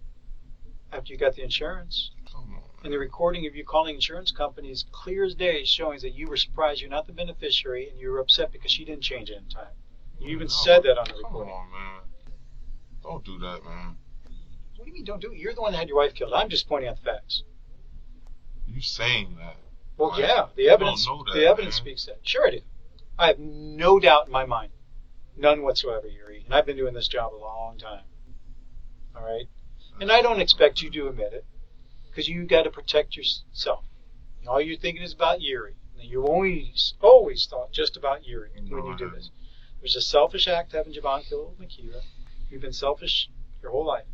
after you got the insurance. Come on, man. And the recording of you calling insurance companies clear as day, showing that you were surprised you're not the beneficiary and you were upset because she didn't change it in time. You even said that on the recording. Come on, man. Don't do that, man. What do you mean don't do it? You're the one that had your wife killed. I'm just pointing out the facts. You saying that? Well, like, yeah, the evidence. Don't know that, the evidence man. speaks that. Sure, I do. I have no doubt in my mind, none whatsoever, Yuri. And I've been doing this job a long time. All right, and I don't expect you to admit it, because you got to protect yourself. All you're thinking is about Yuri. And you always thought just about Yuri when you do this. It was a selfish act having Javon kill Makiva. You've been selfish your whole life.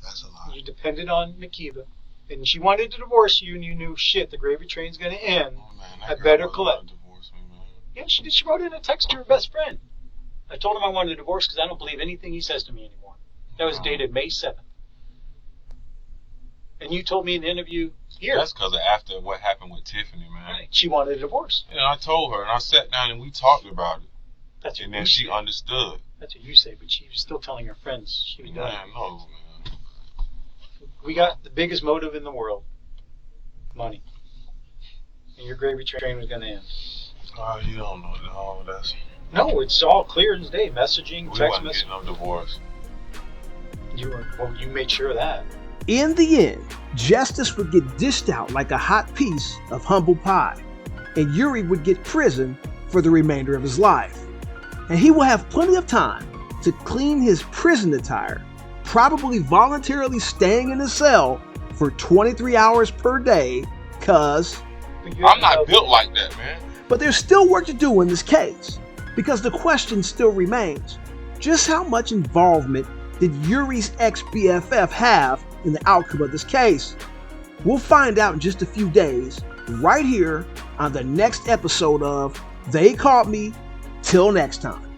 That's a lie. You depended on Makiva. And she wanted to divorce you, and you knew, shit, the gravy train's going to end. Oh, man, I better collect. Divorce me, man. Yeah, she did. She wrote in a text to her best friend. I told him I wanted a divorce because I don't believe anything he says to me anymore. That was dated May 7th. And you told me in the interview here. That's because of after what happened with Tiffany, man. Right. She wanted a divorce. Yeah, I told her, and I sat down and we talked about it. That's what and then she understood. That's what you say, but she was still telling her friends she was done. Man, no, man. We got the biggest motive in the world. Money. And your gravy train was going to end. Oh, you don't know. No, that's... No, it's all clear as day. Messaging, we text wasn't messaging. getting no divorce. You made sure of that. In the end, justice would get dished out like a hot piece of humble pie, and Yuri would get prison for the remainder of his life. And he will have plenty of time to clean his prison attire, probably voluntarily staying in the cell for 23 hours per day, cause I'm not built like that, man. But there's still work to do in this case, because the question still remains, just how much involvement did Yuri's ex-BFF have in the outcome of this case? We'll find out in just a few days, right here on the next episode of They Caught Me. Till next time.